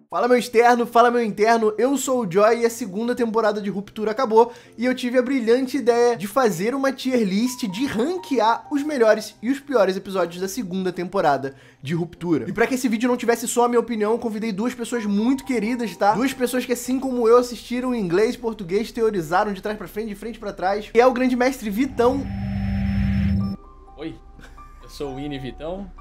Fala meu externo, fala meu interno, eu sou o Joy e a segunda temporada de Ruptura acabou e eu tive a brilhante ideia de fazer uma tier list de ranquear os melhores e os piores episódios da segunda temporada de Ruptura. E pra que esse vídeo não tivesse só a minha opinião, eu convidei duas pessoas muito queridas, tá? Duas pessoas que assim como eu assistiram em inglês, português, teorizaram de trás pra frente, de frente pra trás, e é o grande mestre Vitão. Oi, eu sou o Winnie Vitão.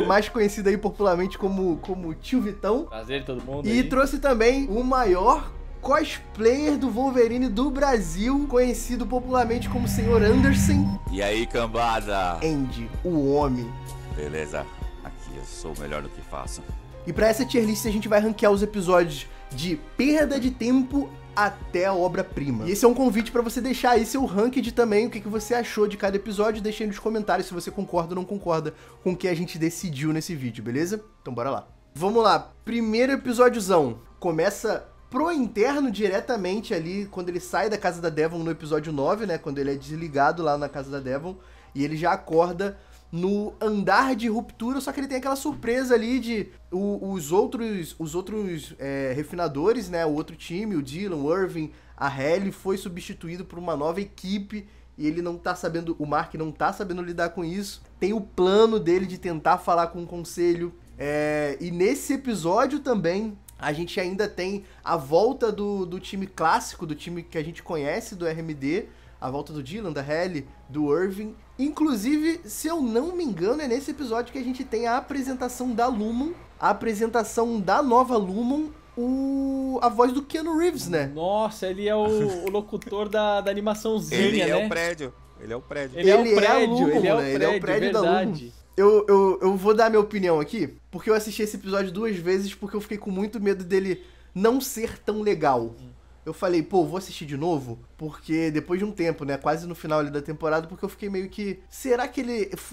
Mais conhecido aí popularmente como Tio Vitão. Prazer todo mundo E aí. trouxe também o maior cosplayer do Wolverine do Brasil, conhecido popularmente como Senhor Anderson. E aí, cambada? Andy, o homem. Beleza, aqui eu sou o melhor no que faço. E pra essa tier list a gente vai ranquear os episódios de perda de tempo até a obra-prima. E esse é um convite pra você deixar aí seu ranked também, o que você achou de cada episódio, deixa aí nos comentários se você concorda ou não concorda com o que a gente decidiu nesse vídeo, beleza? Então bora lá. Vamos lá, primeiro episódiozão. Começa pro interno diretamente ali, quando ele sai da casa da Devon no episódio 9, né, quando ele é desligado lá na casa da Devon, e ele já acorda no andar de Ruptura, só que ele tem aquela surpresa ali de os outros refinadores, né, o outro time, o Dylan, o Irving, a Halle, foi substituído por uma nova equipe e ele não tá sabendo, o Mark não tá sabendo lidar com isso. Tem o plano dele de tentar falar com o conselho, e nesse episódio também a gente ainda tem a volta do time clássico, do time que a gente conhece do RMD, a volta do Dylan, da Halle, do Irving. Inclusive, se eu não me engano, é nesse episódio que a gente tem a apresentação da Lumon, a apresentação da nova Lumon, a voz do Keanu Reeves, né? Nossa, ele é o locutor da animaçãozinha, Ele né? é o prédio. Ele é o prédio. Ele é o a prédio, Lumon, ele é o né? Ele é o prédio da Lumon. verdade. Eu vou dar minha opinião aqui, porque eu assisti esse episódio 2 vezes porque eu fiquei com muito medo dele não ser tão legal. Eu falei, pô, vou assistir de novo, porque depois de um tempo, né, quase no final ali da temporada, porque eu fiquei meio que, será que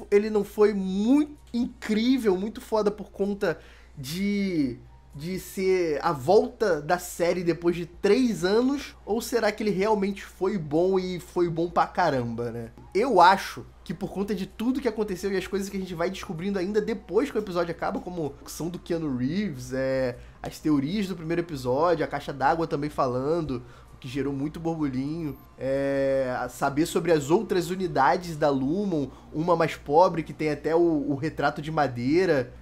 ele não foi muito incrível, muito foda por conta de ser a volta da série depois de 3 anos, ou será que ele realmente foi bom e foi bom pra caramba, né? Eu acho que por conta de tudo que aconteceu e as coisas que a gente vai descobrindo ainda depois que o episódio acaba, como a ação do Keanu Reeves, as teorias do primeiro episódio, a caixa d'água também falando, o que gerou muito borbulhinho, saber sobre as outras unidades da Lumon, uma mais pobre que tem até o retrato de madeira,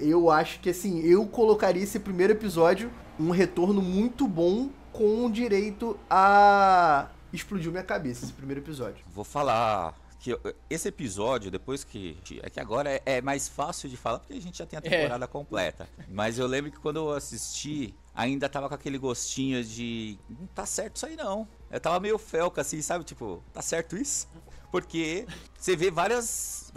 eu acho que assim, eu colocaria esse primeiro episódio um retorno muito bom com direito a... Explodiu minha cabeça esse primeiro episódio. Vou falar que esse episódio, depois que... É que agora é mais fácil de falar, porque a gente já tem a temporada completa. Mas eu lembro que quando eu assisti, ainda tava com aquele gostinho de... Não tá certo isso aí, não. Eu tava meio felca, assim, sabe? Tipo, tá certo isso? Porque você vê várias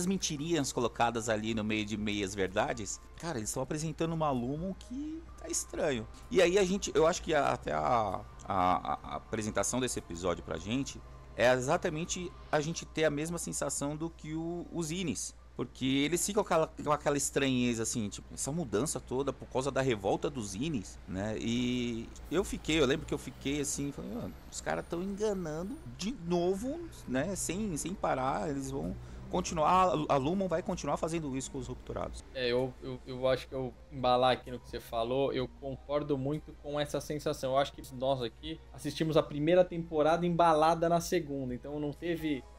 mentirinhas colocadas ali no meio de meias verdades. Cara, eles estão apresentando uma Lumon que tá estranho. E aí eu acho que até a apresentação desse episódio pra gente é exatamente a gente ter a mesma sensação do que os Inis. Porque eles ficam com aquela estranheza, assim, tipo, essa mudança toda por causa da revolta dos Inis, né? E eu lembro que eu fiquei assim, falei, os caras estão enganando de novo, né? Sem parar, eles vão continuar, a Lumon vai continuar fazendo isso com os rupturados. Eu acho que eu embalar aqui no que você falou, eu concordo muito com essa sensação. Eu acho que nós aqui assistimos a primeira temporada embalada na segunda, então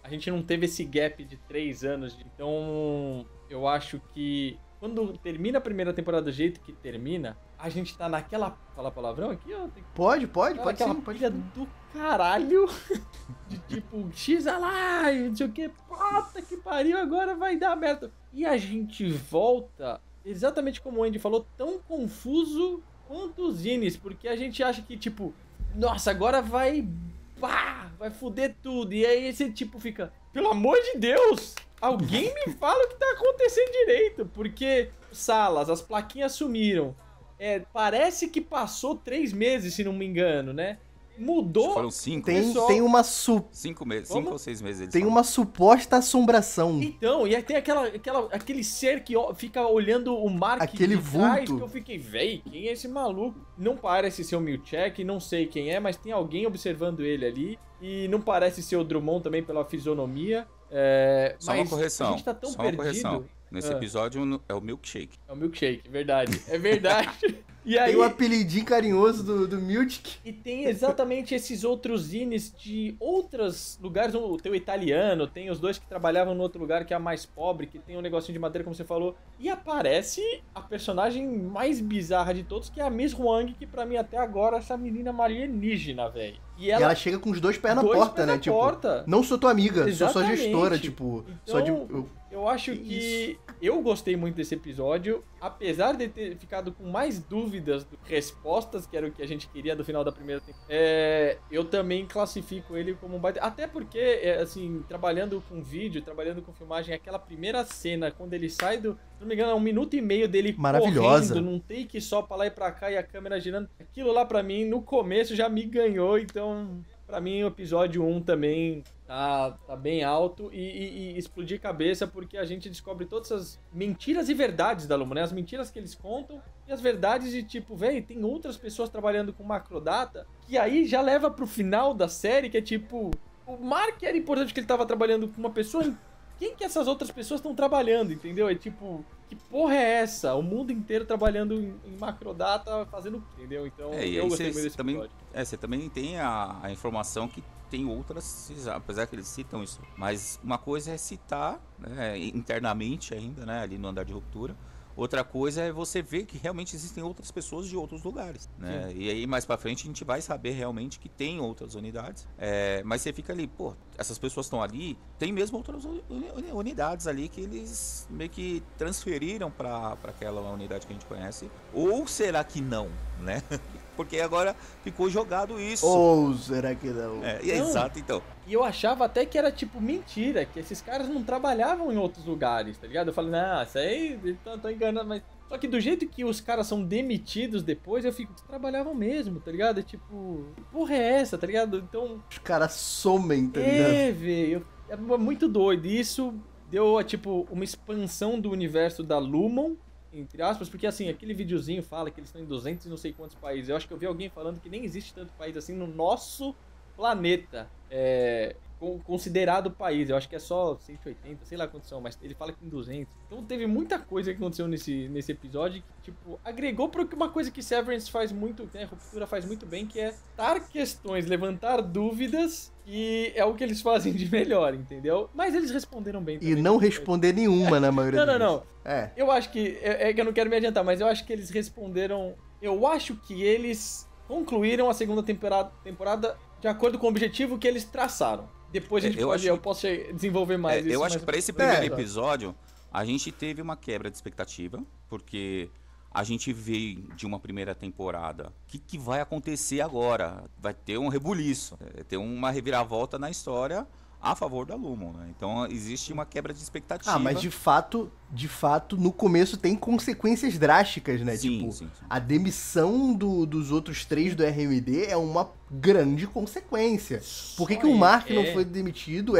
a gente não teve esse gap de 3 anos. Então eu acho que quando termina a primeira temporada do jeito que termina, a gente tá naquela... Fala palavrão aqui? Pode aquela sim, pode. pilha do caralho de tipo, X lá, não sei o que, puta que pariu, agora vai dar merda. E a gente volta, exatamente como o Andy falou, tão confuso quanto os Inis, porque a gente acha que tipo, nossa, agora vai foder tudo. E aí esse tipo fica, pelo amor de Deus, alguém me fala o que tá acontecendo direito, porque salas, as plaquinhas sumiram. Parece que passou 3 meses, se não me engano, né? Mudou. Foram 5. Tem uma 5 meses, 5 ou 6 meses. Tem uma suposta assombração. Então, e aí tem aquele ser que fica olhando o Mark aquele de trás, vulto. que eu fiquei, véi, quem é esse maluco? Não parece ser o Milchek, não sei quem é, mas tem alguém observando ele ali. E não parece ser o Drummond também pela fisionomia. Só mas uma correção. a gente tá tão perdido. Nesse episódio é o milkshake. É o milkshake, verdade. É verdade. E aí, tem um apelidinho carinhoso do Miltic. E tem exatamente esses outros zines de outros lugares. Tem o italiano, tem os dois que trabalhavam no outro lugar que é a mais pobre, que tem um negocinho de madeira, como você falou. E aparece a personagem mais bizarra de todos, que é a Miss Huang, que pra mim até agora essa menina é uma alienígena, velho. E ela chega com os dois pés na porta, né? Tipo, não sou tua amiga, sou sua gestora, tipo. Então, eu acho que eu gostei muito desse episódio, apesar de ter ficado com mais dúvidas do que respostas, que era o que a gente queria do final da primeira temporada. Eu também classifico ele como um baita... Até porque, assim, trabalhando com vídeo, trabalhando com filmagem, aquela primeira cena, quando ele sai do... Se não me engano, é 1 minuto e meio dele maravilhosa, correndo, num take só pra lá e pra cá e a câmera girando. Aquilo lá pra mim, no começo, já me ganhou, então... Pra mim, o episódio 1 também tá bem alto e explodir cabeça, porque a gente descobre todas as mentiras e verdades da Lumon, né? As mentiras que eles contam e as verdades de tipo, velho, tem outras pessoas trabalhando com macrodata, que aí já leva pro final da série, que é tipo, o Mark era importante que ele tava trabalhando com uma pessoa, quem que essas outras pessoas estão trabalhando, entendeu? É tipo, que porra é essa? O mundo inteiro trabalhando em macrodata, fazendo o quê, entendeu? Então, eu gostei muito desse episódio. Você também tem a informação que tem outras, apesar que eles citam isso, mas uma coisa é citar, né, internamente ainda, né, ali no andar de ruptura. Outra coisa é você ver que realmente existem outras pessoas de outros lugares, né? E aí mais pra frente a gente vai saber realmente que tem outras unidades, mas você fica ali, pô, essas pessoas estão ali, tem mesmo outras unidades ali que eles meio que transferiram pra aquela unidade que a gente conhece, ou será que não, né? Porque agora ficou jogado isso. Ou será que não? Exato, então. E eu achava até que era, tipo, mentira, que esses caras não trabalhavam em outros lugares, tá ligado? Eu falei, não, isso aí, tô enganando, mas... Só que do jeito que os caras são demitidos depois, eu fico, trabalhavam mesmo, tá ligado? É tipo, que porra é essa, tá ligado? Então... Os caras somem, tá ligado? Velho, é muito doido. E isso deu, tipo, uma expansão do universo da Lumon, entre aspas, porque assim, aquele videozinho fala que eles estão em 200 e não sei quantos países. Eu acho que eu vi alguém falando que nem existe tanto país assim no nosso planeta, considerado país. Eu acho que é só 180, sei lá quantos são, mas ele fala que tem 200. Então teve muita coisa que aconteceu nesse episódio que, tipo, agregou para uma coisa que Severance faz muito, né, Ruptura faz muito bem, que é dar questões, levantar dúvidas, e é o que eles fazem de melhor, entendeu? Mas eles responderam bem também. E não responder nenhuma, na maioria das vezes. Não. Eu acho que... É que eu não quero me adiantar, mas eu acho que eles responderam... Eu acho que eles concluíram a segunda temporada de acordo com o objetivo que eles traçaram. Depois eu posso desenvolver mais isso. Eu acho que pra esse primeiro episódio, a gente teve uma quebra de expectativa, porque a gente veio de uma primeira temporada. O que vai acontecer agora? Vai ter um rebuliço, ter uma reviravolta na história a favor da Lumon, né? Então existe uma quebra de expectativa. Mas de fato, no começo tem consequências drásticas, né? Sim, tipo, sim. A demissão dos outros 3 do RMD é uma grande consequência. Por que o Mark não foi demitido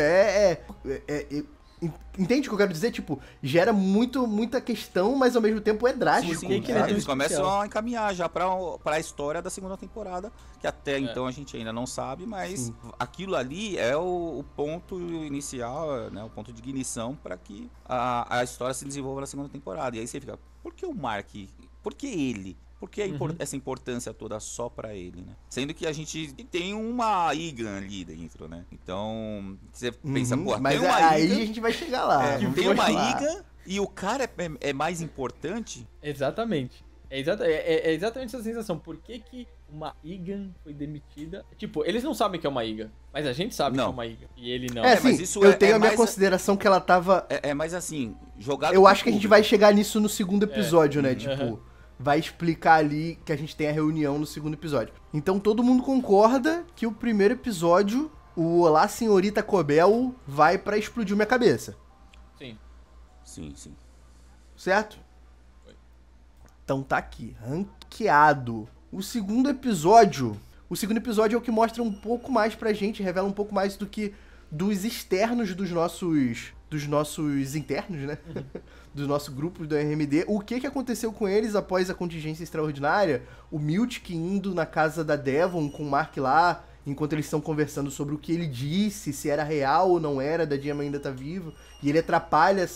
entende o que eu quero dizer? Tipo, gera muita questão, mas ao mesmo tempo é drástico. Sim, eles começam a encaminhar já pra história da segunda temporada, que até então a gente ainda não sabe, mas aquilo ali é o ponto inicial, né, o ponto de ignição para que a história se desenvolva na segunda temporada. E aí você fica, por que o Mark? Por que ele? Por que essa importância toda só pra ele, né? Sendo que a gente tem uma Igan ali dentro, né? Então, você pensa, pô, mas tem uma aí Igan, a gente vai chegar lá. tem uma Igan e o cara é mais importante? Exatamente. É exatamente essa sensação. Por que uma Igan foi demitida? Tipo, eles não sabem que é uma Igan, mas a gente sabe que é uma Igan. E ele não. Mas isso eu tenho a minha consideração que ela tava... mais assim, jogado... Eu acho que a gente vai chegar nisso no segundo episódio, né? Tipo... Vai explicar ali que a gente tem a reunião no segundo episódio. Então todo mundo concorda que o primeiro episódio, o Olá Senhorita Cobel, vai pra explodir minha cabeça. Sim. Sim. Certo? Foi. Então tá aqui, ranqueado. O segundo episódio é o que mostra um pouco mais pra gente, revela um pouco mais do que dos externos dos nossos internos, né? Do nosso grupo do RMD. O que aconteceu com eles após a contingência extraordinária? O Miltic indo na casa da Devon com o Mark lá, enquanto eles estão conversando sobre o que ele disse, se era real ou não era, da Gemma ainda tá viva. E ele atrapalha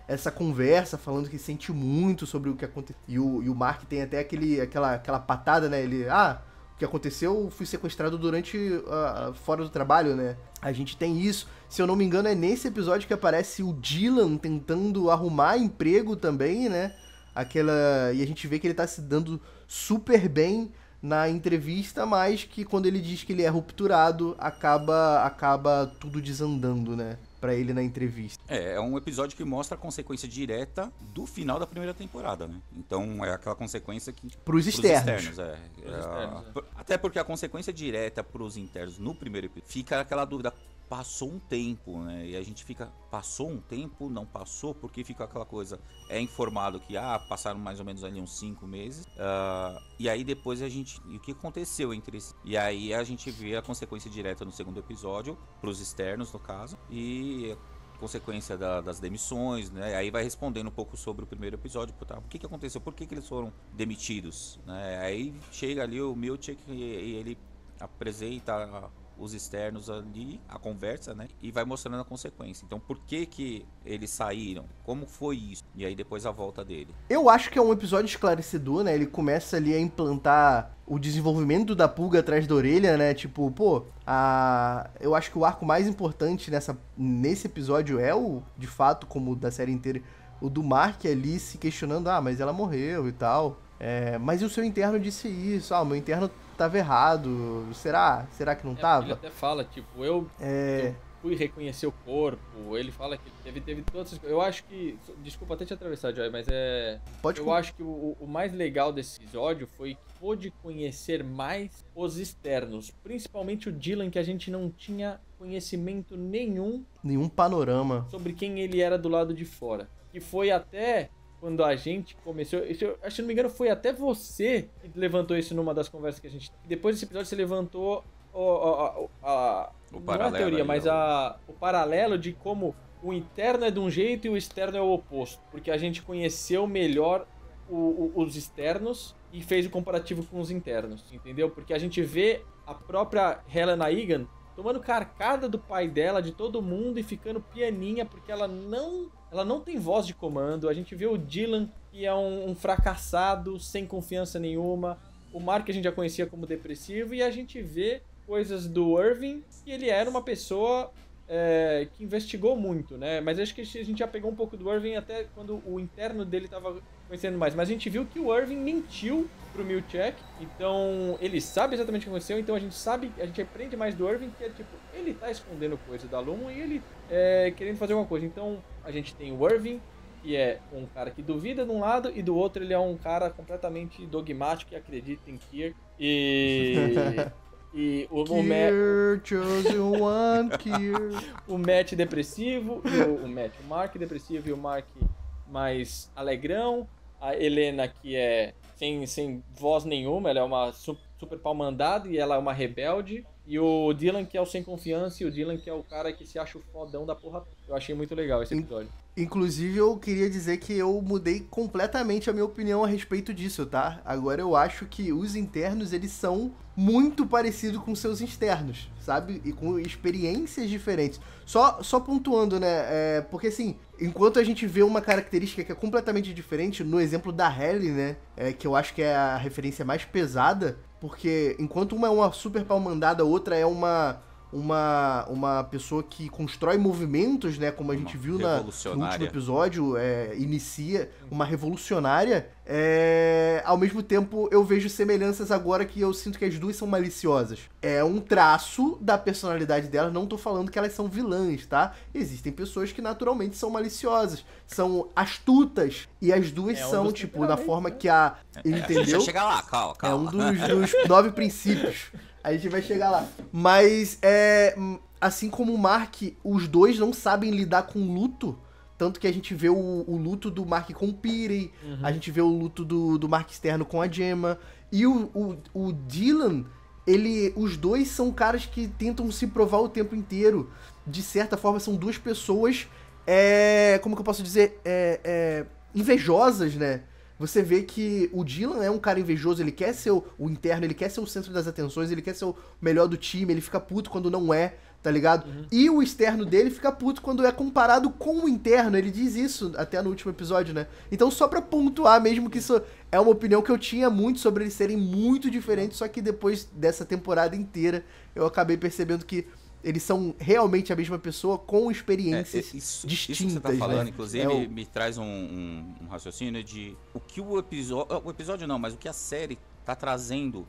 essa conversa, falando que sente muito sobre o que aconteceu. E o Mark tem até aquela patada, né? Ele, o que aconteceu, fui sequestrado durante, fora do trabalho, né? A gente tem isso. Se eu não me engano, é nesse episódio que aparece o Dylan tentando arrumar emprego também, né? E a gente vê que ele tá se dando super bem na entrevista, mas que quando ele diz que ele é rupturado, acaba tudo desandando, né? Pra ele na entrevista. É um episódio que mostra a consequência direta do final da primeira temporada, né? Então é aquela consequência que... Pros externos. Até porque a consequência direta pros internos no primeiro episódio, fica aquela dúvida, passou um tempo, né? E a gente fica, passou um tempo, não passou, porque fica aquela coisa, é informado que, passaram mais ou menos ali uns 5 meses, e aí depois e o que aconteceu entre esses? E aí a gente vê a consequência direta no segundo episódio, pros externos no caso, e consequência das demissões, né? Aí vai respondendo um pouco sobre o primeiro episódio, o que aconteceu, por que eles foram demitidos, né? Aí chega ali o Milchick e ele apresenta os externos ali, a conversa, né? E vai mostrando a consequência. Então, por que eles saíram? Como foi isso? E aí depois a volta dele. Eu acho que é um episódio esclarecedor, né? Ele começa ali a implantar o desenvolvimento da pulga atrás da orelha, né? Tipo, eu acho que o arco mais importante nesse episódio é de fato, como o da série inteira, o do Mark ali se questionando, mas ela morreu e tal. Mas e o seu interno disse isso? O meu interno tava errado. Será que não tava? Ele até fala, tipo, eu fui reconhecer o corpo. Ele fala que teve todas essas coisas. Eu acho que... Desculpa até te atravessar, Joy, mas eu acho que o mais legal desse episódio foi que pôde conhecer mais os externos. Principalmente o Dylan, que a gente não tinha conhecimento nenhum panorama sobre quem ele era do lado de fora. Que foi até... Quando a gente começou... Acho que, se não me engano, foi até você que levantou isso numa das conversas que a gente... Depois desse episódio, você levantou o não é a teoria, mas o paralelo de como o interno é de um jeito e o externo é o oposto. Porque a gente conheceu melhor os externos e fez o comparativo com os internos, entendeu? Porque a gente vê a própria Helena Egan tomando carcada do pai dela, de todo mundo, e ficando pianinha, porque ela não tem voz de comando. A gente vê o Dylan, que é um fracassado, sem confiança nenhuma. O Mark, que a gente já conhecia como depressivo. E a gente vê coisas do Irving, que ele era uma pessoa que investigou muito, né? Mas acho que a gente já pegou um pouco do Irving até quando o interno dele estava conhecendo mais. Mas a gente viu que o Irving mentiu pro Milchick, então ele sabe exatamente o que aconteceu, então a gente aprende mais do Irving, que é tipo, ele tá escondendo coisa da Lumon e ele querendo fazer alguma coisa. Então a gente tem o Irving, que é um cara que duvida de um lado, e do outro ele é um cara completamente dogmático que acredita em Kirk. E o Matt depressivo, o Mark depressivo e o Mark mais alegrão. A Helena, que é sem voz nenhuma, ela é uma super pau-mandada e ela é uma rebelde. E o Dylan, que é o sem confiança, e o Dylan, que é o cara que se acha o fodão da porra. Eu achei muito legal esse episódio. Inclusive, eu queria dizer que eu mudei completamente a minha opinião a respeito disso, tá? Agora eu acho que os internos, eles são muito parecidos com seus externos, sabe? E com experiências diferentes. Só pontuando, né? Porque assim, enquanto a gente vê uma característica que é completamente diferente, no exemplo da Halle, né? Que eu acho que é a referência mais pesada, porque enquanto uma é uma super pau-mandada, a outra é uma pessoa que constrói movimentos, né? Como a gente viu no último episódio, inicia uma revolucionária. Ao mesmo tempo, eu vejo semelhanças agora que eu sinto que as duas são maliciosas. É um traço da personalidade delas, não tô falando que elas são vilãs, tá? Existem pessoas que naturalmente são maliciosas, são astutas, e as duas são, tipo, da forma que a... Entendeu? Deixa eu chegar lá, calma. É um dos 9 princípios. A gente vai chegar lá. Mas, assim como o Mark, os dois não sabem lidar com luto. Tanto que a gente vê o luto do Mark com o Piri, a gente vê o luto do Mark externo com a Gemma. E o Dylan, os dois são caras que tentam se provar o tempo inteiro. De certa forma, são duas pessoas, como que eu posso dizer? Invejosas, né? Você vê que o Dylan é um cara invejoso, ele quer ser o interno, ele quer ser o centro das atenções, ele quer ser o melhor do time, ele fica puto quando não é, tá ligado? E o externo dele fica puto quando é comparado com o interno, ele diz isso até no último episódio, né? Então só pra pontuar mesmo que isso é uma opinião que eu tinha muito sobre eles serem muito diferentes, só que depois dessa temporada inteira eu acabei percebendo que eles são realmente a mesma pessoa com experiências distintas. Isso que você tá falando, né? inclusive, me traz um raciocínio de o que o episódio não, mas o que a série tá trazendo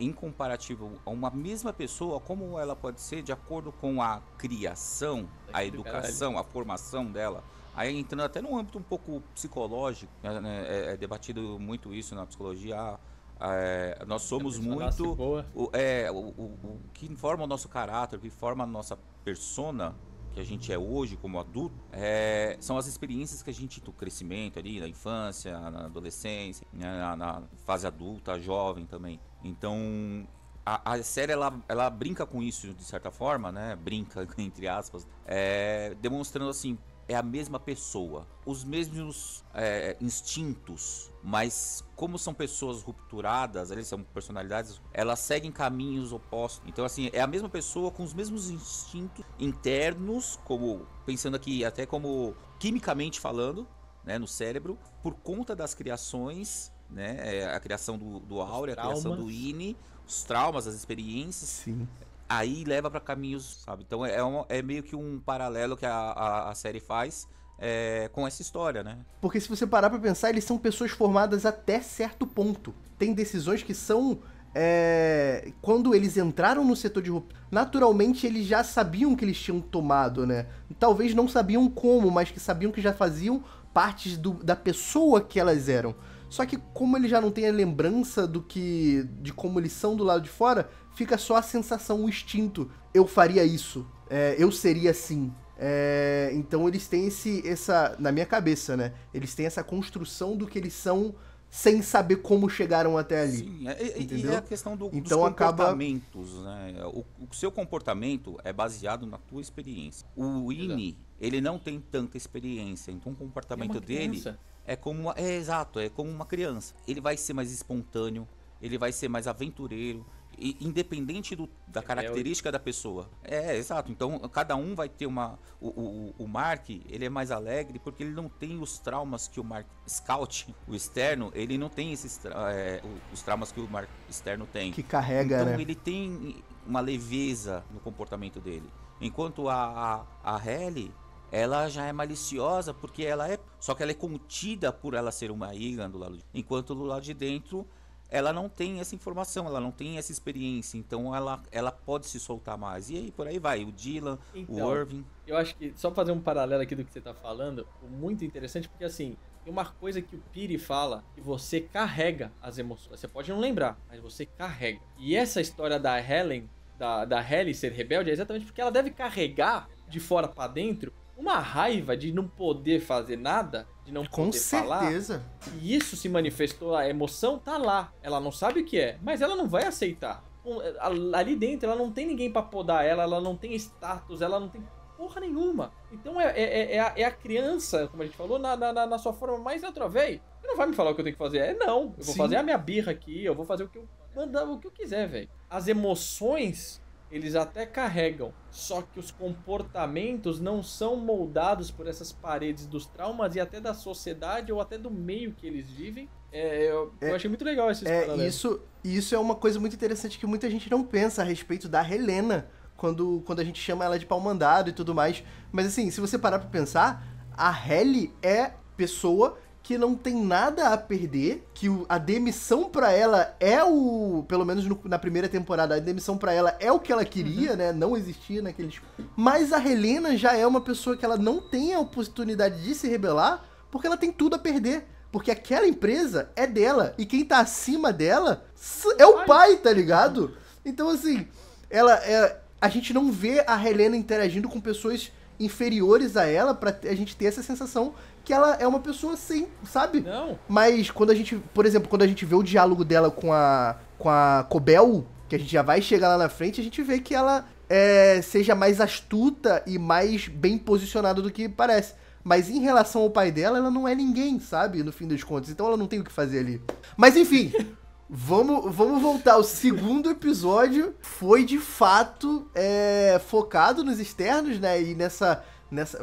em comparativo a uma mesma pessoa, como ela pode ser de acordo com a criação, a educação, a formação dela. Aí entrando até num âmbito um pouco psicológico, né, é debatido muito isso na psicologia. Nós somos muito o que forma o nosso caráter, o que forma a nossa persona que a gente é hoje como adulto, são as experiências que a gente, do crescimento ali, na infância, na adolescência, né, na fase adulta, jovem também. Então a série ela brinca com isso de certa forma, né? Brinca entre aspas, demonstrando assim, é a mesma pessoa, os mesmos instintos, mas como são pessoas rupturadas, eles são personalidades, elas seguem caminhos opostos. Então assim, é a mesma pessoa com os mesmos instintos internos, como pensando aqui até como quimicamente falando, né, no cérebro, por conta das criações, né, a criação do Áureo, a criação do Ine, os traumas, as experiências. Sim. Aí leva pra caminhos, sabe? Então é meio que um paralelo que a série faz com essa história, né? Porque se você parar pra pensar, eles são pessoas formadas até certo ponto. Tem decisões que são... quando eles entraram no setor de ruptura, naturalmente eles já sabiam que eles tinham tomado, né? Talvez não sabiam como, mas que sabiam que já faziam partes da pessoa que elas eram. Só que como ele já não tem a lembrança de como eles são do lado de fora, fica só a sensação, o instinto. Eu faria isso. Eu seria assim. Então eles têm essa... Na minha cabeça, né? Eles têm essa construção do que eles são sem saber como chegaram até ali. Sim, entendeu? E é a questão dos então comportamentos, né? O seu comportamento é baseado na tua experiência. O Ine, ele não tem tanta experiência, então o comportamento dele... exato, é como uma criança. Ele vai ser mais espontâneo, ele vai ser mais aventureiro, independente da característica da pessoa. Exato. Então, cada um vai ter o Mark, ele é mais alegre porque ele não tem os traumas que o Mark Scout, o externo, ele não tem os traumas que o Mark externo tem. Que carrega, então, né? ele tem uma leveza no comportamento dele. Enquanto a Halle, ela já é maliciosa porque só que ela é contida por ela ser uma Ilha do lado enquanto do lado de dentro ela não tem essa informação, ela não tem essa experiência, então ela pode se soltar mais. E aí por aí vai, o Dylan, o Irving. Eu acho que, só fazer um paralelo aqui do que você tá falando, muito interessante, porque assim, tem uma coisa que o Piri fala, que você carrega as emoções. Você pode não lembrar, mas você carrega. E essa história da Helen, da Halle ser rebelde, é exatamente porque ela deve carregar de fora pra dentro uma raiva de não poder fazer nada, de não poder falar. Com certeza. E isso se manifestou, a emoção tá lá. Ela não sabe o que é, mas ela não vai aceitar. Ali dentro, ela não tem ninguém pra podar ela não tem status, ela não tem porra nenhuma. Então é a criança, como a gente falou, na sua forma mais natural. Véi, você não vai me falar o que eu tenho que fazer. Não, eu vou fazer a minha birra aqui, eu vou fazer o que eu quiser, velho. As emoções... eles até carregam, só que os comportamentos não são moldados por essas paredes dos traumas e até da sociedade ou até do meio que eles vivem. Eu achei muito legal esses paralelos. Isso é uma coisa muito interessante que muita gente não pensa a respeito da Helena, quando a gente chama ela de pau-mandado e tudo mais. Mas assim, se você parar pra pensar, a Halle é pessoa que não tem nada a perder, que a demissão pra ela pelo menos na primeira temporada, a demissão pra ela é o que ela queria, né? Não existia naqueles... Mas a Helena já é uma pessoa que ela não tem a oportunidade de se rebelar, porque ela tem tudo a perder. Porque aquela empresa é dela, e quem tá acima dela é o pai, tá ligado? Então, assim, a gente não vê a Helena interagindo com pessoas inferiores a ela pra a gente ter essa sensação que ela é uma pessoa assim, sabe? Não. Mas quando a gente, por exemplo, quando a gente vê o diálogo dela com a Cobel, que a gente já vai chegar lá na frente, a gente vê que ela seja mais astuta e mais bem posicionada do que parece. Mas em relação ao pai dela, ela não é ninguém, sabe? No fim das contas. Então ela não tem o que fazer ali. Mas enfim, Vamos voltar. O segundo episódio foi, de fato, focado nos externos, né? E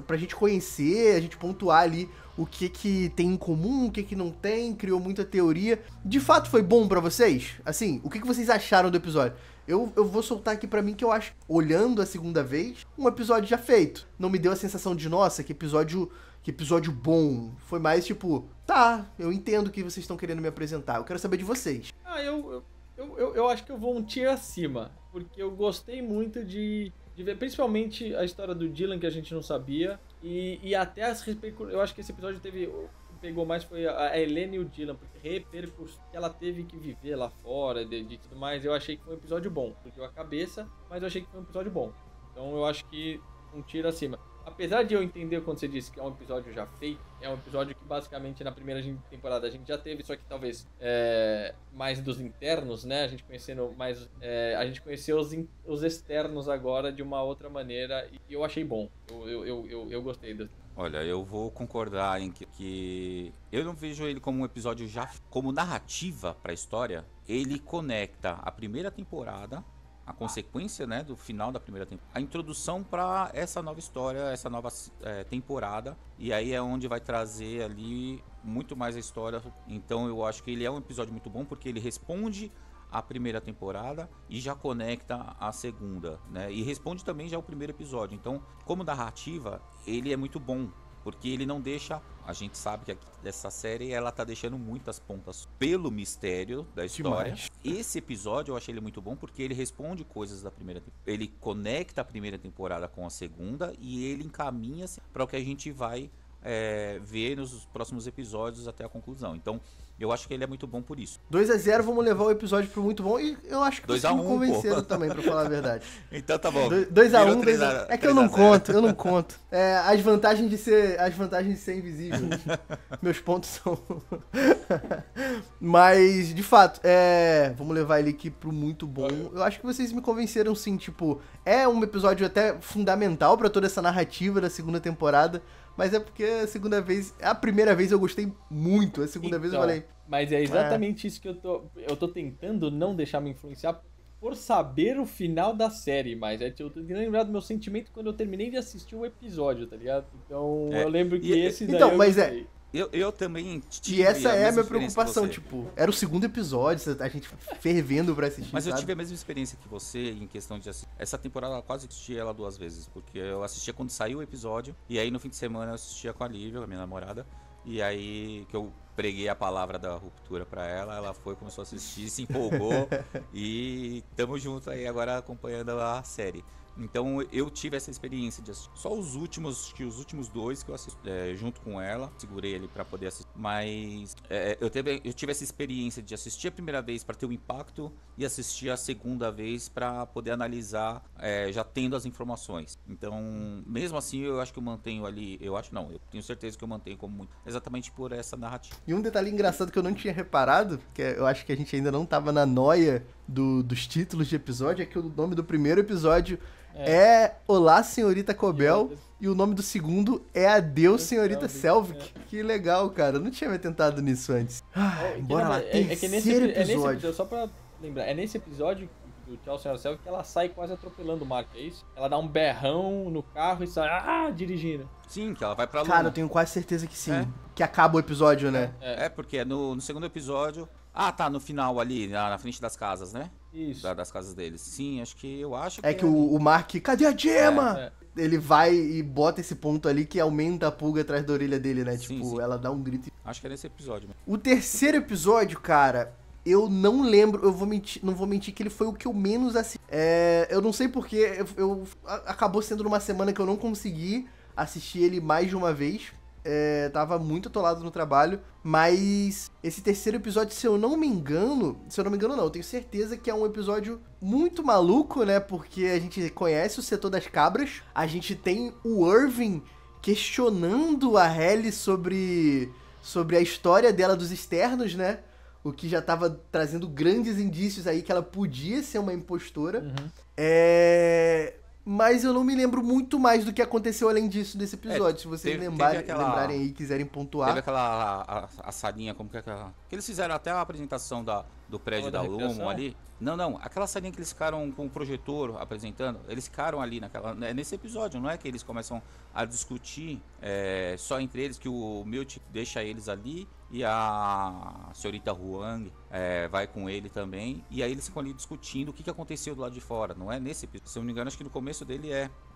pra gente conhecer, a gente pontuar ali o que tem em comum, o que não tem, criou muita teoria. De fato, foi bom pra vocês? Assim, o que vocês acharam do episódio? Eu vou soltar aqui pra mim que eu acho, olhando a segunda vez, um episódio já feito. Não me deu a sensação de, nossa, que episódio bom. Foi mais tipo, tá, eu entendo o que vocês estão querendo me apresentar. Eu quero saber de vocês. Eu acho que eu vou um tier acima. Porque eu gostei muito de ver, principalmente a história do Dylan, que a gente não sabia. E até eu acho que esse episódio pegou mais foi a Helena e o Dylan, porque repercussão que ela teve que viver lá fora, de tudo mais. Eu achei que foi um episódio bom. Explodiu a cabeça, mas eu achei que foi um episódio bom. Então eu acho que um tiro acima. Apesar de eu entender quando você disse que é um episódio já feito, é um episódio que basicamente na primeira temporada a gente já teve, só que talvez mais dos internos, né? A gente conhecendo mais. A gente conheceu os externos agora de uma outra maneira e eu achei bom. Eu gostei do. Olha, eu vou concordar em que eu não vejo ele como um episódio já como narrativa para a história. Ele conecta a primeira temporada, a consequência, né, do final da primeira temporada, a introdução para essa nova história, essa nova temporada, e aí é onde vai trazer ali muito mais a história. Então eu acho que ele é um episódio muito bom porque ele responde a primeira temporada e já conecta a segunda, né? E responde também já o primeiro episódio. Então, como narrativa, ele é muito bom, porque ele não deixa... A gente sabe que aqui dessa série ela tá deixando muitas pontas pelo mistério da história. Demais. Esse episódio eu achei ele muito bom porque ele responde coisas da primeira temporada. Ele conecta a primeira temporada com a segunda e ele encaminha-se para o que a gente vai ver nos próximos episódios até a conclusão. Então, eu acho que ele é muito bom por isso. 2-0, vamos levar o episódio pro muito bom. E eu acho que vocês me convenceram também, pra falar a verdade. Então tá bom. 2-1, é que eu não conto. As vantagens de ser invisível. Meus pontos são... Mas, de fato, vamos levar ele aqui pro muito bom. Eu acho que vocês me convenceram sim, tipo... É um episódio até fundamental pra toda essa narrativa da segunda temporada. Mas é porque a primeira vez eu gostei muito, a segunda vez eu falei... Mas é exatamente isso que eu tô tentando não deixar me influenciar por saber o final da série, mas eu tô tentando lembrar do meu sentimento quando eu terminei de assistir o episódio, tá ligado? Então eu lembro que esse daí eu gostei. Eu também tive. E essa é a minha preocupação, tipo, era o segundo episódio, a gente fervendo pra assistir. Mas eu tive a mesma experiência que você em questão de assistir. Essa temporada eu quase assisti ela 2 vezes, porque eu assistia quando saiu o episódio, e aí no fim de semana eu assistia com a Lívia, a minha namorada, e aí que eu preguei a palavra da ruptura pra ela foi, começou a assistir, se empolgou, e tamo junto aí agora acompanhando a série. Então eu tive essa experiência de assistir. Só os últimos 2 que eu assisti junto com ela, segurei ali pra poder assistir. Mas eu tive essa experiência de assistir a primeira vez pra ter um impacto e assistir a segunda vez pra poder analisar já tendo as informações. Então, mesmo assim, eu acho que eu mantenho ali. Eu tenho certeza que eu mantenho como muito. Exatamente por essa narrativa. E um detalhe engraçado que eu não tinha reparado, que eu acho que a gente ainda não tava na noia dos títulos de episódio, é que o nome do primeiro episódio é Olá, Senhorita Cobel, e o nome do segundo é Adeus, Senhorita Selvig. Que legal, cara. Eu não tinha me atentado nisso antes. Bora lá, terceiro episódio. Só pra lembrar, é nesse episódio do Tchau, Senhora Selvig que ela sai quase atropelando o Mark, é isso? Ela dá um berrão no carro e sai dirigindo. Sim, que ela vai pra Luna. Cara, eu tenho quase certeza que sim. Que acaba o episódio, né? Porque no segundo episódio... tá, no final ali, na frente das casas, né? Isso. Das casas deles. Sim, acho que que o Mark, cadê a Gemma? Ele vai e bota esse ponto ali que aumenta a pulga atrás da orelha dele, né? Sim, tipo, sim. Ela dá um grito. Acho que é nesse episódio mesmo. O terceiro episódio, cara, eu não lembro, não vou mentir que ele foi o que eu menos assisti. Eu não sei porque, acabou sendo numa semana que eu não consegui assistir ele mais de uma vez. Tava muito atolado no trabalho, mas esse terceiro episódio, se eu não me engano não, eu tenho certeza que é um episódio muito maluco, né, porque a gente conhece o setor das cabras, a gente tem o Irving questionando a Halle sobre a história dela dos externos, né, o que já tava trazendo grandes indícios aí que ela podia ser uma impostora. mas eu não me lembro muito mais do que aconteceu além disso desse episódio. Se vocês teve lembrarem aí e quiserem pontuar. Teve a salinha, como que é aquela... Que eles fizeram até a apresentação do prédio da Lumon ali. Não, aquela salinha que eles ficaram com o projetor apresentando, eles ficaram ali nesse episódio, não é que eles começam a discutir só entre eles, que o Milt deixa eles ali e a senhorita Huang vai com ele também, e aí eles ficam ali discutindo o que aconteceu do lado de fora, não é nesse episódio. Se eu não me engano, acho que no começo dele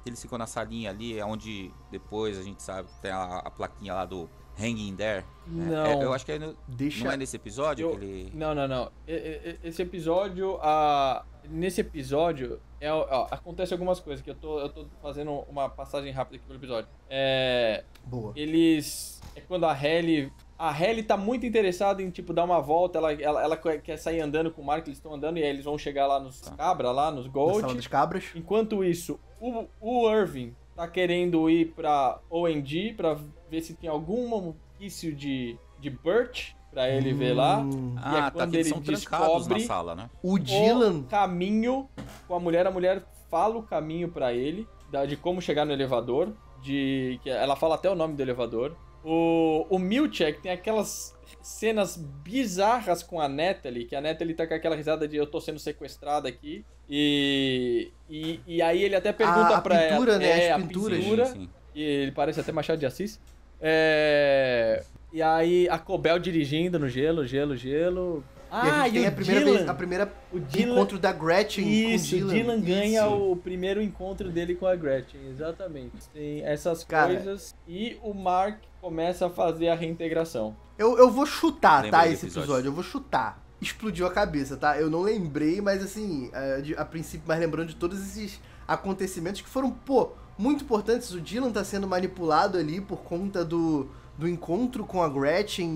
eles ficam na salinha ali, onde depois a gente sabe que tem a plaquinha lá do Hanging There. Não. Eu acho que não é nesse episódio que ele... Não. Esse episódio, nesse episódio, acontece algumas coisas, que eu tô fazendo uma passagem rápida aqui pelo episódio. Boa. É quando a Halle tá muito interessada em, tipo, dar uma volta, ela quer sair andando com o Mark, eles estão andando, e aí eles vão chegar lá nos cabras, lá nos Gold. Na sala dos cabras. Enquanto isso, o Irving tá querendo ir pra ONG pra ver se tem algum indício de Burt pra ele ver lá. E é quando eles ele são trancados na descobre sala, né? O Dylan... o caminho com a mulher fala o caminho pra ele, de como chegar no elevador, que ela fala até o nome do elevador. O Milchek tem aquelas cenas bizarras com a Natalie, que a Natalie tá com aquela risada de eu tô sendo sequestrada aqui. E aí ele até pergunta pra ela. Pintura, né? A pinturas. pintura. Sim. E ele parece até Machado de Assis. E aí a Cobel dirigindo no gelo. E a gente tem a primeira encontro da Gretchen com o Dylan. O Dylan ganha o primeiro encontro dele com a Gretchen, exatamente. Tem essas coisas. E o Mark começa a fazer a reintegração. Eu vou chutar, Lembra tá? do Esse episódio. episódio. Eu vou chutar. Explodiu a cabeça, tá? Eu não lembrei, mas assim, a princípio, mas lembrando de todos esses acontecimentos que foram, muito importantes. O Dylan tá sendo manipulado ali por conta do encontro com a Gretchen,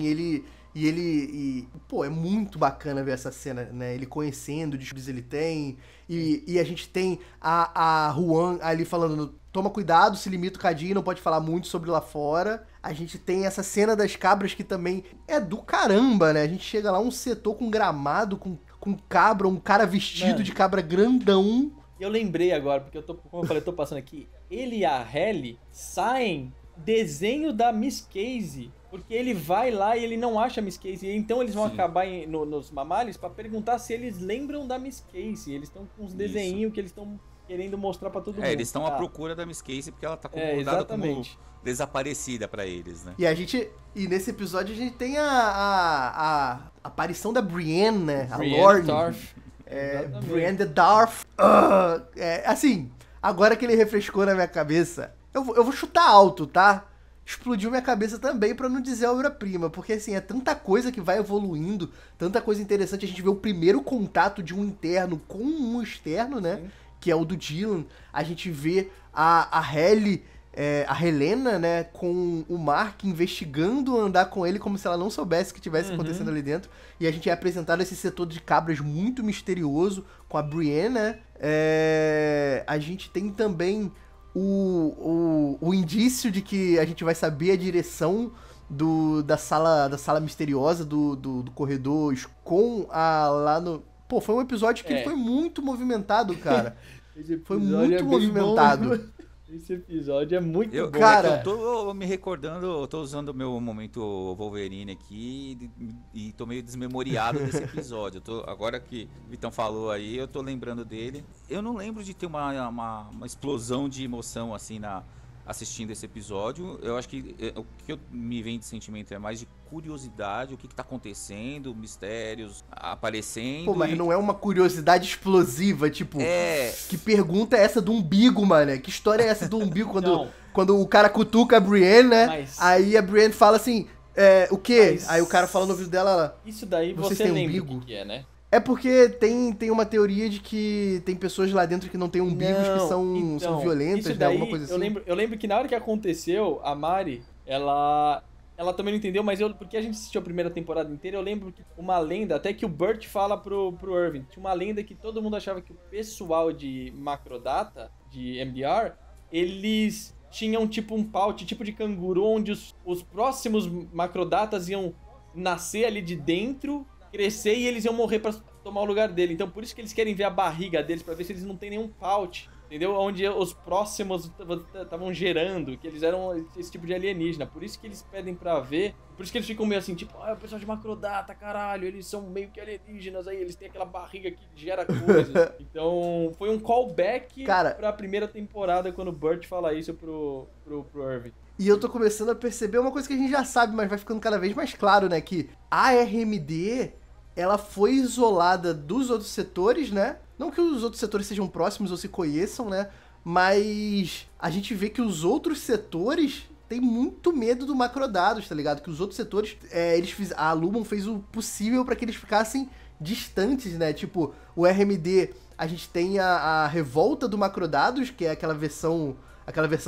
é muito bacana ver essa cena, né? Ele conhecendo, os que ele tem, e a gente tem a Huang ali falando, toma cuidado, se limita o cadinho, não pode falar muito sobre lá fora. A gente tem essa cena das cabras que também é do caramba, né? A gente chega lá, um setor com gramado, com cabra, um cara vestido de cabra grandão. Eu lembrei agora, porque como eu falei, eu tô passando aqui, ele e a Halle saem desenho da Miss Casey, porque ele vai lá e ele não acha a Miss Casey, então eles vão acabar nos mamalhos pra perguntar se eles lembram da Miss Casey. Eles estão com uns desenhinhos que eles estão querendo mostrar pra todo mundo. Eles estão à procura da Miss Casey porque ela tá comandada como desaparecida pra eles, né? E nesse episódio a gente tem a aparição da Brienne, né? Brienne a Lorne. Tarth. Brienne the Darth. Assim, agora que ele refrescou na minha cabeça, eu vou chutar alto, tá? Explodiu minha cabeça também, pra não dizer obra-prima, porque assim, é tanta coisa que vai evoluindo, tanta coisa interessante. A gente vê o primeiro contato de um interno com um externo, né? Sim. Que é o do Dylan. A gente vê a Halle, a Helena, né, com o Mark investigando andar com ele como se ela não soubesse o que tivesse acontecendo ali dentro. E a gente é apresentado esse setor de cabras muito misterioso com a Brienne, né? A gente tem também o indício de que a gente vai saber a direção da sala misteriosa do corredor com lá no... foi um episódio que ele foi muito movimentado, cara. Foi muito movimentado. Esse episódio é muito bom. Cara, eu tô me recordando, eu tô usando o meu momento Wolverine aqui e tô meio desmemoriado desse episódio. Agora que o Vitão falou aí, eu tô lembrando dele. Eu não lembro de ter uma explosão de emoção assim assistindo esse episódio. Eu acho que o que me vem de sentimento é mais de curiosidade, o que tá acontecendo, mistérios aparecendo. Mas não é uma curiosidade explosiva, tipo, que pergunta é essa do umbigo, mano? Que história é essa do umbigo quando o cara cutuca a Brienne, né? Aí a Brienne fala assim, o quê? Aí o cara fala no ouvido dela, isso daí você lembra o que é, né? É porque tem uma teoria de que tem pessoas lá dentro que não tem umbigos, que são violentas, né? Alguma coisa assim. Eu lembro que na hora que aconteceu, a Mari, ela também não entendeu, mas porque a gente assistiu a primeira temporada inteira, eu lembro que uma lenda, até que o Burt fala pro Irving, tinha uma lenda que todo mundo achava que o pessoal de Macrodata, de MDR, eles tinham tipo um pouch, tipo de canguru, onde os próximos Macrodatas iam nascer ali de dentro, crescer e eles iam morrer pra tomar o lugar dele. Então por isso que eles querem ver a barriga deles, pra ver se eles não tem nenhum pouch entendeu? Onde os próximos estavam gerando, que eles eram esse tipo de alienígena. Por isso que eles pedem pra ver, por isso que eles ficam meio assim, tipo, o pessoal de Macrodata, caralho, eles são meio que alienígenas aí, eles têm aquela barriga que gera coisas. Então, foi um callback pra primeira temporada, quando o Burt fala isso pro Irving. E eu tô começando a perceber uma coisa que a gente já sabe, mas vai ficando cada vez mais claro, né? Que a RMD, ela foi isolada dos outros setores, né? Não que os outros setores sejam próximos ou se conheçam, né? Mas a gente vê que os outros setores têm muito medo do Macrodados, tá ligado? Que os outros setores, a Lumon fez o possível pra que eles ficassem distantes, né? Tipo, o RMD, a gente tem a revolta do Macrodados, que é aquela versão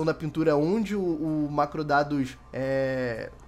da pintura onde o Macrodados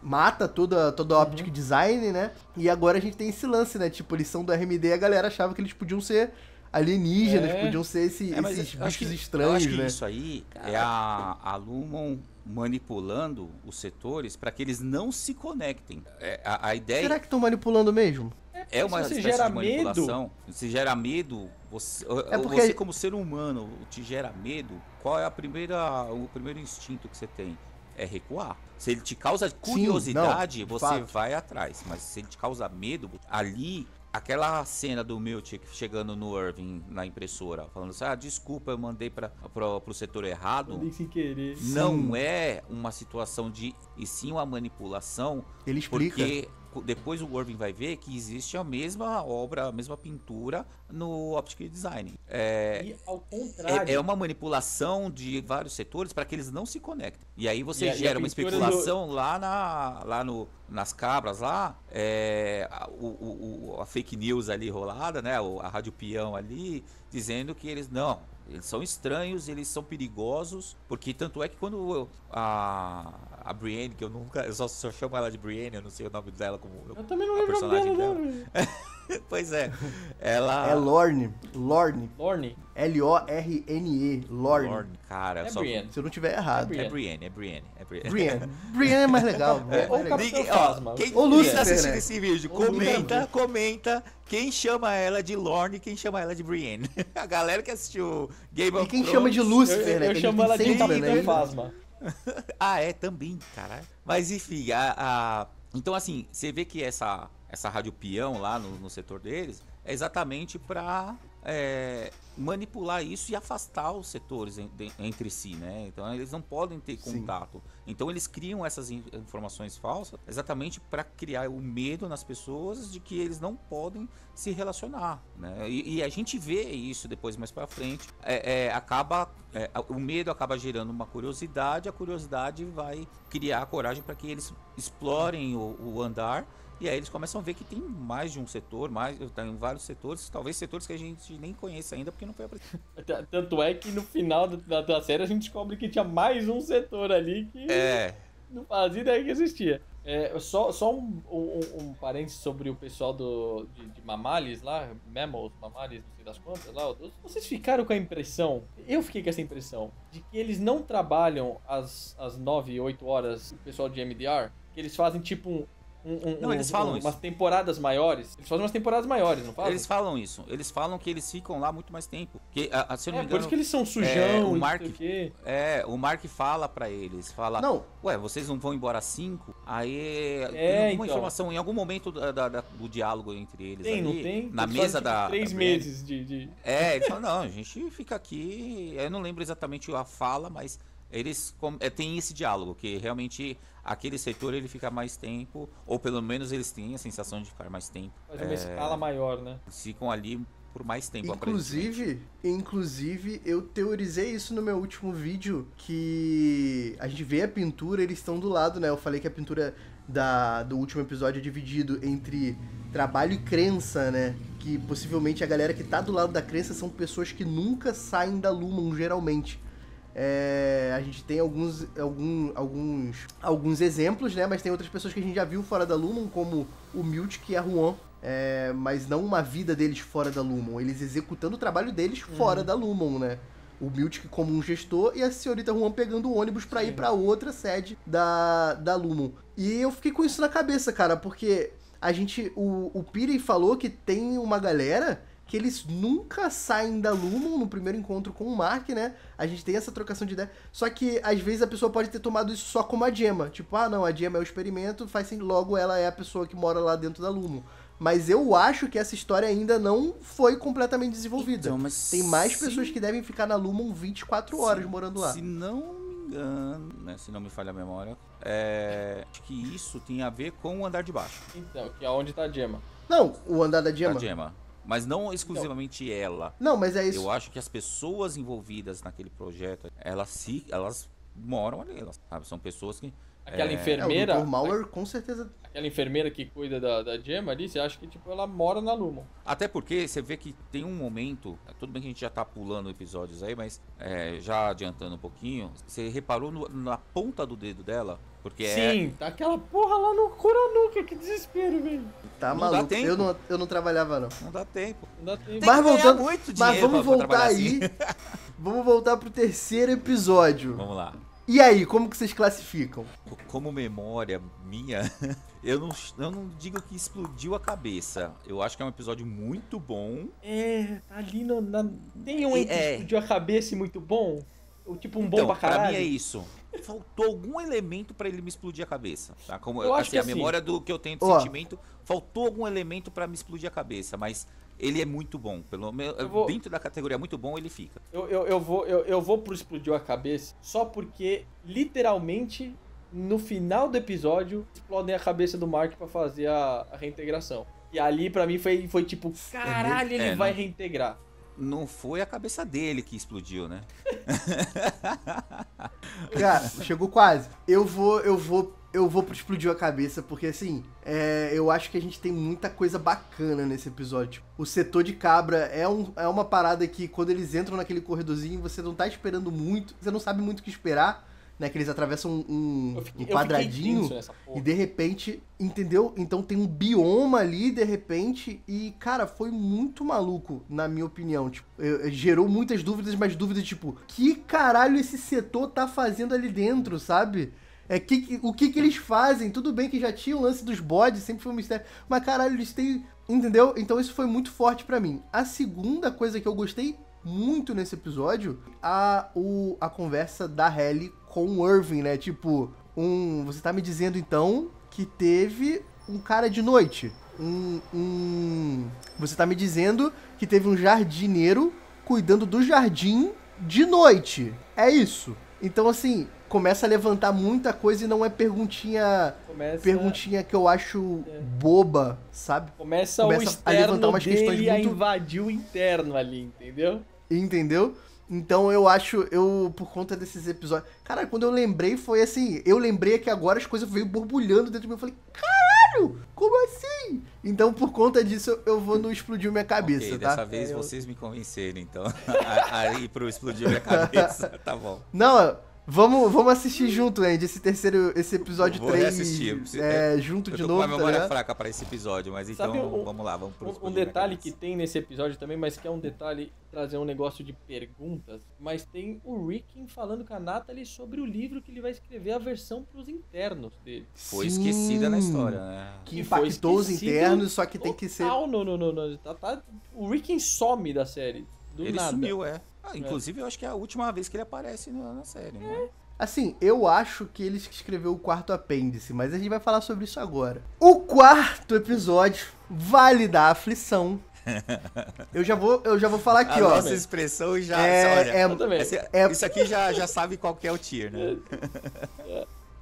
mata toda a Optic Design, né? E agora a gente tem esse lance, né? Tipo, eles são do RMD e a galera achava que eles podiam ser alienígenas, podiam ser esses bichos estranhos, eu acho que né? isso aí é a Lumon manipulando os setores para que eles não se conectem. A ideia... Será que estão manipulando mesmo? É uma espécie de manipulação. Se gera medo, você como ser humano te gera medo, qual é o primeiro instinto que você tem? É recuar. Se ele te causa curiosidade, você vai atrás. Mas se ele te causa medo, ali, aquela cena do Miltic chegando no Irving na impressora, falando assim, desculpa, eu mandei pro setor errado. Mandei sem querer. Não é uma situação e sim uma manipulação. Ele explica. Porque depois o Irving vai ver que existe a mesma obra, a mesma pintura no Optic Design. E ao contrário. É uma manipulação de vários setores para que eles não se conectem. E aí você gera uma especulação nas cabras lá, a fake news ali rolada, né? A Rádio Peão ali, dizendo que eles são estranhos, eles são perigosos, porque tanto é que quando a Brienne, que eu só chamo ela de Brienne, eu não sei o nome dela como eu também não lembro o nome dela, não. Pois é, ela... É Lorne. Lorne. L-O-R-N-E. Lorne. Cara, Brienne. Se eu não tiver errado. É Brienne. Brienne é mais legal. Ou o Capitão Phasma. Quem Lucifer, assistir né? esse vídeo, comenta quem chama ela de Lorne e quem chama ela de Brienne. A galera que assistiu Game of Thrones... E quem chama de Lucifer, né? Eu chamo ela de Capitão Phasma. Também, caralho. Mas enfim, então assim, você vê que essa rádio peão lá no setor deles é exatamente para manipular isso e afastar os setores entre si, né? Então eles não podem ter contato. Sim. Então eles criam essas informações falsas exatamente para criar o medo nas pessoas de que eles não podem se relacionar, né? E a gente vê isso depois mais para frente. O medo acaba gerando uma curiosidade, a curiosidade vai criar a coragem para que eles explorem o andar. E aí eles começam a ver que tem mais de um setor, tem vários setores, talvez setores que a gente nem conhece ainda porque não foi apresentado. Tanto é que no final da série a gente descobre que tinha mais um setor ali que não fazia ideia que existia. Só um parênteses sobre o pessoal de Mammalis lá, Mammals, Mammalis, não sei das quantas lá. Vocês ficaram com a impressão, eu fiquei com essa impressão, de que eles não trabalham às 9, 8 horas, o pessoal de MDR, que eles fazem tipo eles falam umas temporadas maiores. Eles fazem umas temporadas maiores, não fazem? Eles falam isso. Eles falam que eles ficam lá muito mais tempo. Que, se eu não me engano, por isso que eles são sujão, o Mark fala pra eles, vocês não vão embora às 5? Aí tem alguma informação, em algum momento do diálogo entre eles não ali, tem? na mesa da... 3 meses de... Eles falam, a gente fica aqui, eu não lembro exatamente a fala, mas eles têm esse diálogo, que realmente aquele setor ele fica mais tempo, ou pelo menos eles têm a sensação de ficar mais tempo. Faz uma escala maior, né? Eles ficam ali por mais tempo. Inclusive, eu teorizei isso no meu último vídeo, que a gente vê a pintura, eles estão do lado, né? Eu falei que a pintura do último episódio é dividido entre trabalho e crença, né? Que possivelmente a galera que tá do lado da crença são pessoas que nunca saem da Lumon, geralmente. A gente tem alguns exemplos, né? Mas tem outras pessoas que a gente já viu fora da Lumon, como o Miltic e a Ruan. Mas não uma vida deles fora da Lumon. Eles executando o trabalho deles fora da Lumon, né? O Miltic como um gestor e a senhorita Ruan pegando o ônibus pra ir pra outra sede da Lumon. E eu fiquei com isso na cabeça, cara, porque o Pirei falou que tem uma galera que eles nunca saem da Lumon no primeiro encontro com o Mark, né? A gente tem essa trocação de ideia. Só que, às vezes, a pessoa pode ter tomado isso só como a Gemma. Tipo, não, a Gemma é o experimento, logo ela é a pessoa que mora lá dentro da Lumon. Mas eu acho que essa história ainda não foi completamente desenvolvida. Então, mas tem mais pessoas que devem ficar na Lumon 24 horas morando lá. Se não me engano, né, se não me falha a memória, acho que isso tem a ver com o andar de baixo. Então, que é onde tá a Gemma. Não, o andar da Gemma. Da Gemma. Mas não exclusivamente ela. Não, mas é isso. Eu acho que as pessoas envolvidas naquele projeto, elas moram ali, sabe? São pessoas que... Aquela enfermeira... o Dr. Mauer, com certeza... Aquela enfermeira que cuida da Gemma ali, você acha que tipo, ela mora na Lumon. Até porque você vê que tem um momento... Tudo bem que a gente já tá pulando episódios aí, mas já adiantando um pouquinho, você reparou na ponta do dedo dela? Porque Sim, tá aquela porra lá no Curanuca, que desespero, velho. Tá não maluco, dá tempo. Eu não trabalhava, não. Não dá tempo. Não dá tempo. Mas voltando, muito mas dinheiro vamos pra voltar aí. assim. Vamos voltar pro terceiro episódio. Vamos lá. E aí, como que vocês classificam? Como memória minha, eu não digo que explodiu a cabeça. Eu acho que é um episódio muito bom. Tá ali tem um que explodiu a cabeça e muito bom? Ou tipo um bom Então, pra caralho? pra mim é isso. Faltou algum elemento pra ele me explodir a cabeça. Tá? Como, Eu acho assim, que a assim, memória do que eu tenho de sentimento, faltou algum elemento pra me explodir a cabeça. Mas ele é muito bom. Dentro da categoria muito bom, ele fica. Eu vou pro explodiu a cabeça só porque, literalmente, no final do episódio, explodem a cabeça do Mark pra fazer a reintegração. E ali, pra mim, foi tipo, caralho, ele vai reintegrar. Não foi a cabeça dele que explodiu, né? Cara, chegou quase. Eu vou pro explodiu a cabeça, porque assim, eu acho que a gente tem muita coisa bacana nesse episódio. O setor de cabra é uma parada que quando eles entram naquele corredorzinho, você não tá esperando muito, você não sabe muito o que esperar, né? Que eles atravessam um quadradinho e de repente, entendeu? Então tem um bioma ali, de repente, e cara, foi muito maluco, na minha opinião. Tipo, gerou muitas dúvidas, mas dúvidas tipo, que caralho esse setor tá fazendo ali dentro, sabe? O que eles fazem? Tudo bem que já tinha o lance dos bodes, sempre foi um mistério, mas caralho, eles têm... Entendeu? Então isso foi muito forte pra mim. A segunda coisa que eu gostei muito nesse episódio, a conversa da Halle com o Irving, né? Tipo, você tá me dizendo então que teve um cara de noite. Você tá me dizendo que teve um jardineiro cuidando do jardim de noite. É isso. Então, assim, começa a levantar muita coisa e não é perguntinha que eu acho boba, sabe? Começa o externo a levantar umas questões muito... a invadir o interno ali, entendeu? Entendeu? Então eu por conta desses episódios... Cara, quando eu lembrei, foi assim... Eu lembrei que agora as coisas veio borbulhando dentro de mim. Eu falei, caralho, como assim? Então, por conta disso, eu vou no Explodiu Minha Cabeça, okay, tá? Dessa vez vocês me convenceram, então. Aí pro Explodiu Minha Cabeça, tá bom. Não... Vamos assistir junto, Andy, esse episódio 3. Vou assistir. Junto de novo. Eu tô com a memória fraca pra esse episódio, mas então vamos lá, vamos pro Um detalhe que tem nesse episódio também, mas que é um detalhe trazer um negócio de perguntas, mas tem o Rick falando com a Natalie sobre o livro que ele vai escrever, a versão pros internos dele. Foi esquecida na história, né? Que impactou os internos, só que tem que ser... O Rick some da série, do nada. Ele sumiu, inclusive, eu acho que é a última vez que ele aparece na série, né? Assim, eu acho que ele escreveu o quarto apêndice, mas a gente vai falar sobre isso agora. O quarto episódio, Vale da Aflição. Eu já vou falar aqui, ó. Nossa expressão já... isso aqui já sabe qual que é o tier, né?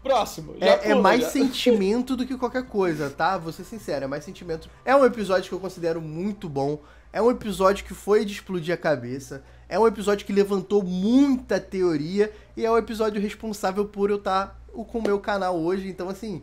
Próximo. É mais sentimento do que qualquer coisa, tá? Vou ser sincero, é mais sentimento. É um episódio que eu considero muito bom. É um episódio que foi de explodir a cabeça. É um episódio que levantou muita teoria. E é um episódio responsável por eu estar com o meu canal hoje. Então, assim,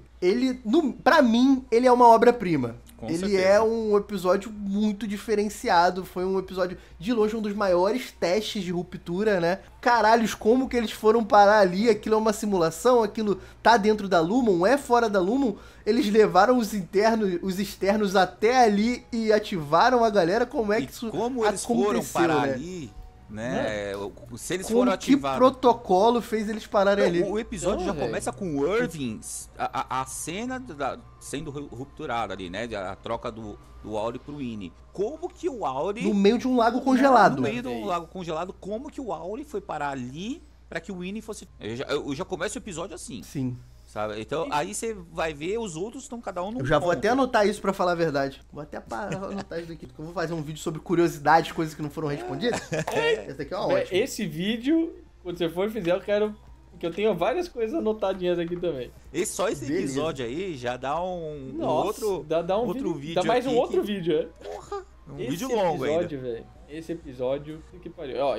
pra mim, ele é uma obra-prima. Ele certeza. É um episódio muito diferenciado. Foi um episódio, de longe, um dos maiores testes de ruptura, né? Caralhos, como que eles foram parar ali? Aquilo é uma simulação? Aquilo tá dentro da Lumon? É fora da Lumon? Eles levaram os externos até ali e ativaram a galera? Como é que isso como eles foram parar ali? né? Se eles Com foram que ativados... protocolo fez eles pararem ali? O episódio Então, já começa com o Irving, a cena sendo rupturada ali, né? A troca do Auri pro Winnie. Como que o Auri... No meio de um lago congelado. No meio de um lago congelado, como que o Auri foi parar ali pra que o Winnie fosse... Eu já começo o episódio assim. Sim. Sabe? Então, aí você vai ver, os outros estão cada um num Eu já vou ponto. até anotar isso pra falar a verdade. Vou até anotar isso daqui, porque eu vou fazer um vídeo sobre curiosidades, coisas que não foram respondidas. Esse daqui é ótimo. Esse vídeo, quando você for fizer, eu quero... Porque eu tenho várias coisas anotadinhas aqui também. Só esse Beleza. episódio aí já dá um Nossa, outro, dá um outro vídeo, vídeo dá mais um aqui outro que- vídeo, é. Um vídeo longo ainda. Velho, esse episódio, que pariu. Ó,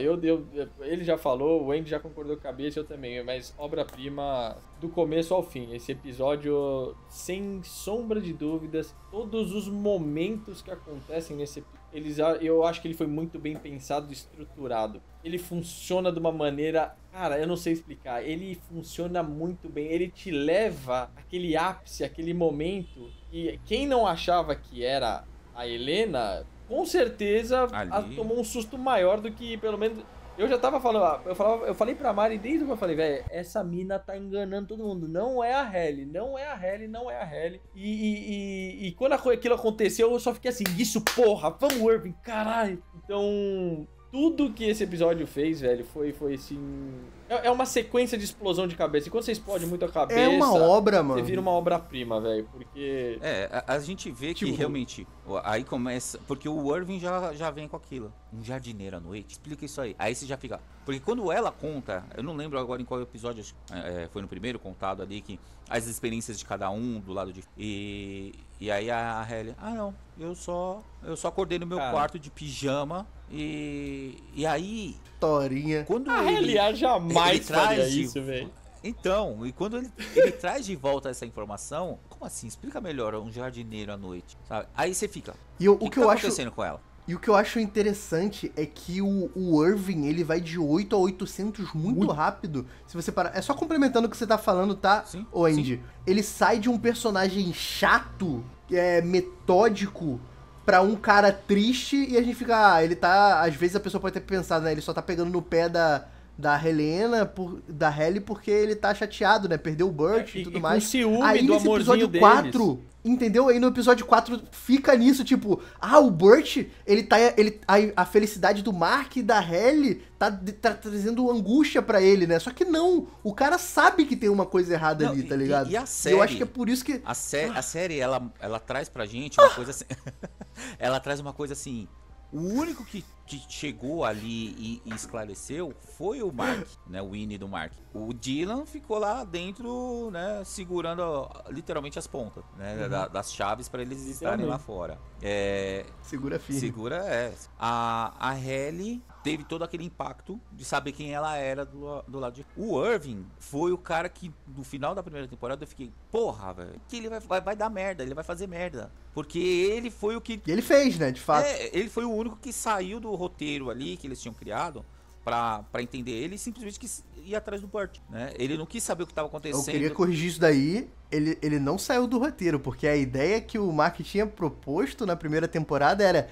ele já falou, o Andy já concordou com a cabeça, eu também, mas obra-prima do começo ao fim. Esse episódio, sem sombra de dúvidas, todos os momentos que acontecem nesse episódio, eu acho que ele foi muito bem pensado e estruturado. Ele funciona de uma maneira, cara, eu não sei explicar, ele funciona muito bem, ele te leva aquele ápice, aquele momento, e quem não achava que era a Helena, com certeza Ali. tomou um susto maior do que, pelo menos... Eu já tava falando, eu falei pra Mari desde que eu falei, velho, essa mina tá enganando todo mundo. Não é a Halle, não é a Halle, não é a Halle. E quando aquilo aconteceu, eu só fiquei assim, isso porra, vamos Irving, caralho. Então, tudo que esse episódio fez, velho, foi assim... É uma sequência de explosão de cabeça. E quando você explode muito a cabeça... É uma obra, mano. Você vira uma obra-prima, velho, porque... A gente vê que Tipo, realmente, aí começa, porque o Irving já vem com aquilo, um jardineiro à noite, explica isso aí você já fica, porque quando ela conta, eu não lembro agora em qual episódio, foi no primeiro contado ali, que as experiências de cada um do lado de, e aí a Halle, não, eu só acordei no meu quarto de pijama, e aí, Historinha. quando A ele Halle jamais ele traz faria de- isso, velho. Então, e quando ele traz de volta essa informação, como assim? Explica melhor um jardineiro à noite, sabe? Aí você fica, E o o que que eu tá acho... acontecendo com ela? E o que eu acho interessante é que o Irving, ele vai de 8 a 800 muito rápido. Se você parar... É só complementando o que você tá falando, tá, Sim, ô Andy? Ele sai de um personagem chato, metódico, pra um cara triste e a gente fica... ele tá... Às vezes a pessoa pode ter pensado, né? Ele só tá pegando no pé da Helena, da Halle, porque ele tá chateado, né? Perdeu o Burt e tudo mais. Com ciúme Aí do nesse amorzinho episódio deles. 4, entendeu? Aí no episódio 4 fica nisso, tipo, o Burt, a felicidade do Mark e da Halle tá trazendo angústia pra ele, né? Só que não, o cara sabe que tem uma coisa errada Não, ali, tá ligado? e a eu série? acho que é por isso que... A série, ela traz pra gente uma coisa assim. Ela traz uma coisa assim. O único que chegou ali e esclareceu foi o Mark, né? O Winnie do Mark. O Dylan ficou lá dentro, né? Segurando literalmente as pontas, né? Das chaves pra eles estarem lá fora. Segura firme. Segura. A Halle teve todo aquele impacto de saber quem ela era do lado de... O Irving foi o cara que, no final da primeira temporada, eu fiquei, porra, velho, que ele vai dar merda, ele vai fazer merda. Porque ele foi o que... E ele fez, né, de fato. Ele foi o único que saiu do roteiro ali, que eles tinham criado, pra entender ele, e simplesmente quis ir atrás do Burt, né? Ele não quis saber o que estava acontecendo. Eu queria corrigir isso daí. Ele não saiu do roteiro, porque a ideia que o Mark tinha proposto na primeira temporada era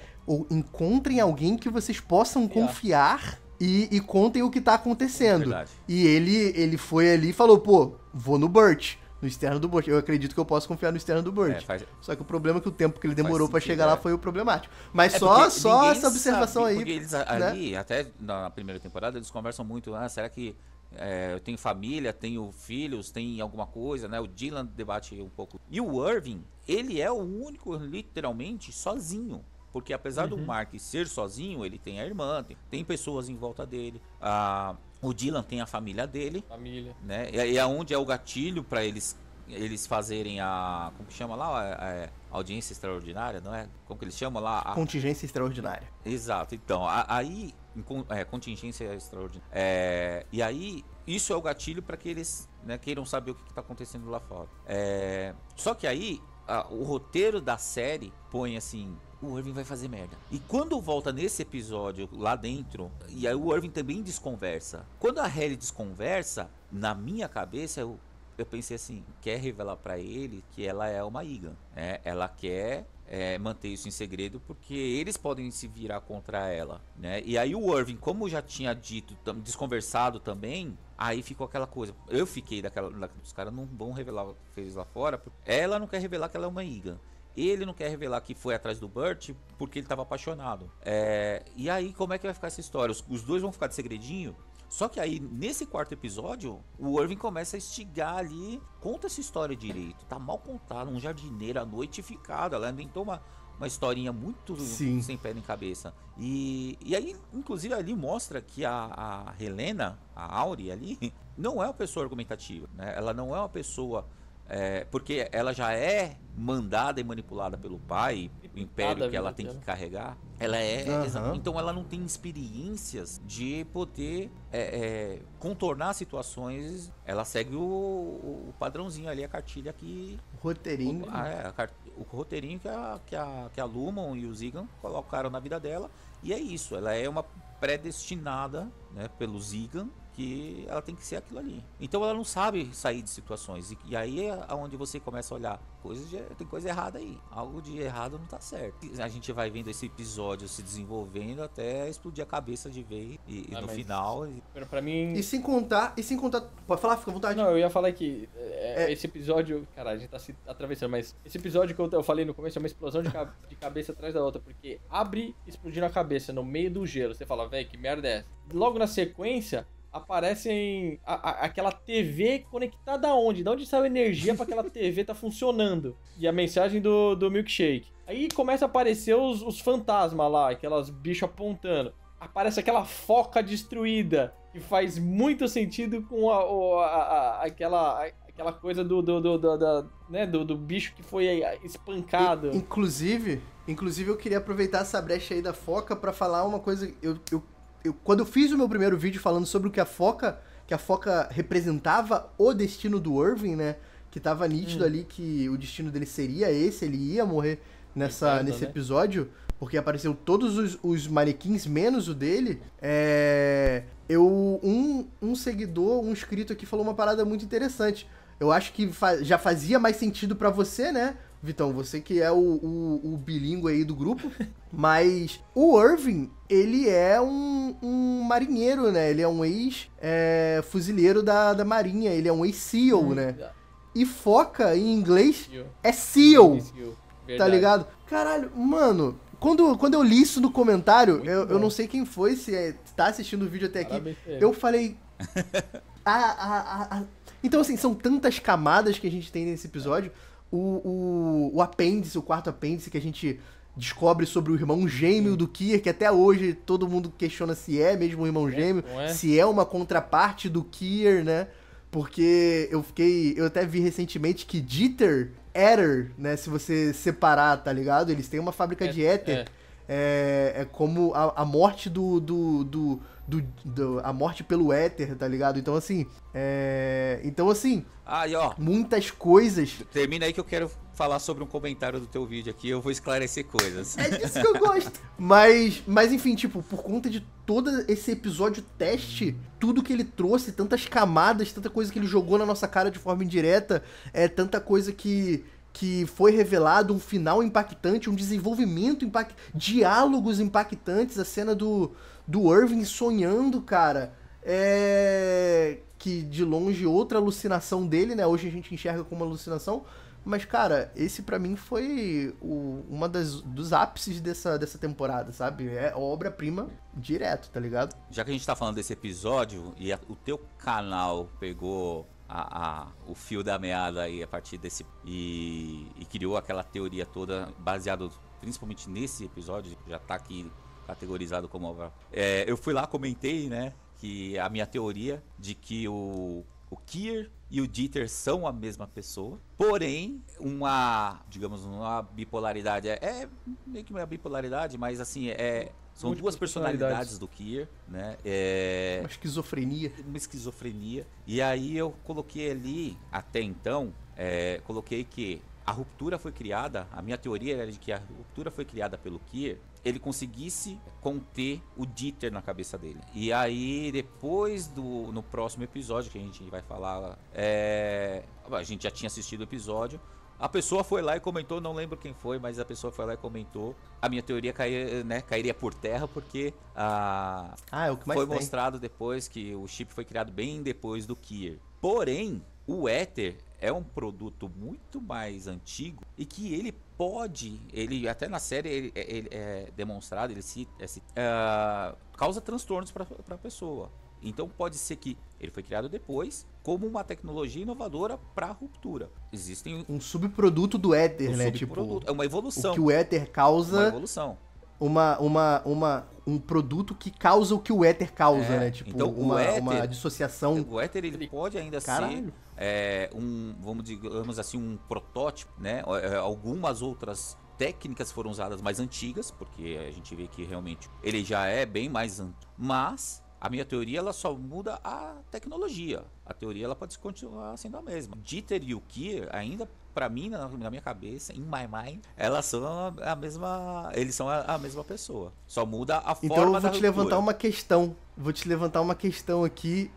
encontrem alguém que vocês possam confiar e contem o que tá acontecendo. Verdade. E ele foi ali e falou, pô, vou no Burt, no externo do Burt. Eu acredito que eu posso confiar no externo do Burt. Só que o problema é que o tempo que ele demorou pra chegar lá foi o problemático. Mas só essa observação aí. Porque eles ali, até na primeira temporada, eles conversam muito, será que eu tenho família, tenho filhos, tem alguma coisa, né? O Dylan debate um pouco. E o Irving, ele é o único, literalmente, sozinho. Porque apesar do Mark ser sozinho, ele tem a irmã, tem pessoas em volta dele. O Dylan tem a família dele. Né? E aonde é o gatilho para eles fazerem como que chama lá? Audiência extraordinária, não é? Como que eles chamam lá? Contingência extraordinária. Exato. Então, aí... contingência extraordinária. E aí, isso é o gatilho para que eles, né, queiram saber o que está acontecendo lá fora. Só que aí, o roteiro da série põe assim... O Irving vai fazer merda. E quando volta nesse episódio lá dentro, e aí o Irving também desconversa. Quando a Halle desconversa, na minha cabeça, eu pensei assim, quer revelar pra ele que ela é uma Egan. Ela quer manter isso em segredo, porque eles podem se virar contra ela, né? E aí o Irving, como já tinha dito, desconversado também, aí ficou aquela coisa. Eu fiquei os caras não vão revelar o que fez lá fora, porque ela não quer revelar que ela é uma Egan. Ele não quer revelar que foi atrás do Burt porque ele estava apaixonado. E aí, como é que vai ficar essa história? Os dois vão ficar de segredinho? Só que aí, nesse quarto episódio, o Irving começa a instigar ali. Conta essa história direito. Tá mal contado. Um jardineiro à noitificado. Ela inventou uma historinha muito sem pé nem cabeça. E aí, inclusive, ali mostra que a Helena, a Auri ali, não é uma pessoa argumentativa, né? Ela não é uma pessoa... porque ela já é mandada e manipulada pelo pai, o império que ela tem que carregar. Ela então ela não tem experiências de poder contornar situações. Ela segue o padrãozinho ali, a cartilha que... O roteirinho. O roteirinho que a Lumon e o Zigan colocaram na vida dela. E é isso, ela é uma predestinada, né, pelo Zigan, que ela tem que ser aquilo ali. Então ela não sabe sair de situações. E aí é onde você começa a olhar. Tem coisa errada aí. Algo de errado não tá certo. A gente vai vendo esse episódio se desenvolvendo até explodir a cabeça de vez. E no final... Pra mim... E sem contar... Pode falar, fica à vontade. Não, eu ia falar que esse episódio... Cara, a gente tá se atravessando, mas esse episódio que eu falei no começo é uma explosão de cabeça atrás da outra. Porque abre explodindo a cabeça no meio do gelo. Você fala, velho, que merda é essa? Logo na sequência... aparecem aquela TV conectada aonde? Da onde saiu energia pra aquela TV tá funcionando? E a mensagem do milkshake. Aí começa a aparecer os fantasmas lá, aquelas bichos apontando. Aparece aquela foca destruída, que faz muito sentido com aquela coisa do bicho que foi espancado. Inclusive eu queria aproveitar essa brecha aí da foca pra falar uma coisa. Quando eu fiz o meu primeiro vídeo falando sobre o que a foca representava o destino do Irving, né? Que tava nítido ali que o destino dele seria esse, ele ia morrer nesse episódio, porque apareceu todos os manequins, menos o dele. Um seguidor, um inscrito aqui falou uma parada muito interessante. Eu acho que já fazia mais sentido pra você, né, Vitão? Você que é o bilíngue aí do grupo. Mas o Irving, ele é um marinheiro, né? Ele é um ex-fuzileiro da marinha. Ele é um ex-SEAL, né? E foca, em inglês, é SEAL. Tá ligado? Caralho, mano... Quando eu li isso no comentário, eu não sei quem foi, se tá assistindo o vídeo até aqui, eu falei... Então, assim, são tantas camadas que a gente tem nesse episódio. O apêndice, o quarto apêndice que a gente descobre sobre o irmão gêmeo do Kier, que até hoje todo mundo questiona se é mesmo o irmão gêmeo, se é uma contraparte do Kier, né? Porque eu até vi recentemente que Dieter, Éter, né? Se você separar, tá ligado? Eles têm uma fábrica de éter. É como a morte a morte pelo éter, tá ligado? Então, assim... Aí, ó, muitas coisas... Termina aí que eu quero falar sobre um comentário do teu vídeo aqui. Eu vou esclarecer coisas. É disso que eu gosto. Mas, enfim, tipo, por conta de todo esse episódio teste, tudo que ele trouxe, tantas camadas, tanta coisa que ele jogou na nossa cara de forma indireta, tanta coisa que foi revelado, um final impactante, um desenvolvimento impactante, diálogos impactantes, a cena do Irving sonhando, cara, que de longe outra alucinação dele, né, hoje a gente enxerga como uma alucinação, mas, cara, esse pra mim foi uma dos ápices dessa temporada, sabe, é obra-prima direto, tá ligado? Já que a gente tá falando desse episódio, e o teu canal pegou... o fio da meada aí a partir desse e criou aquela teoria toda baseado principalmente nesse episódio, já tá aqui categorizado como obra. Eu fui lá, comentei, né, que a minha teoria de que o Kier e o Dieter são a mesma pessoa, porém uma bipolaridade, meio que uma bipolaridade, mas assim, são duas personalidades do Kier, né? Uma esquizofrenia. Uma esquizofrenia. E aí eu coloquei ali, até então, coloquei que a ruptura foi criada, a minha teoria era de que a ruptura foi criada pelo Kier, ele conseguisse conter o Dieter na cabeça dele. E aí, depois no próximo episódio, que a gente vai falar, a gente já tinha assistido o episódio, A pessoa foi lá e comentou, não lembro quem foi, mas a pessoa foi lá e comentou. A minha teoria cairia por terra porque é o que mais foi tem. mostrado depois que o chip foi criado bem depois do Kier. Porém, o Ether é um produto muito mais antigo e que ele até na série ele é demonstrado, causa transtornos para a pessoa. Então pode ser que ele foi criado depois como uma tecnologia inovadora para ruptura. Existem um subproduto do Ether, né? Tipo, é uma evolução. O que o Ether causa, uma evolução. Um produto que causa o que o Ether causa, né? Tipo, então, uma dissociação. O Ether ele pode ainda ser digamos assim, um protótipo, né? Algumas outras técnicas foram usadas mais antigas, porque a gente vê que realmente ele já é bem mais antigo, mas a minha teoria ela só muda a tecnologia. A teoria ela pode continuar sendo a mesma. Dieter e o Kier ainda, pra mim, na minha cabeça, in my mind, eles são a mesma pessoa. Só muda a forma da Então eu vou te ruptura. levantar uma questão aqui.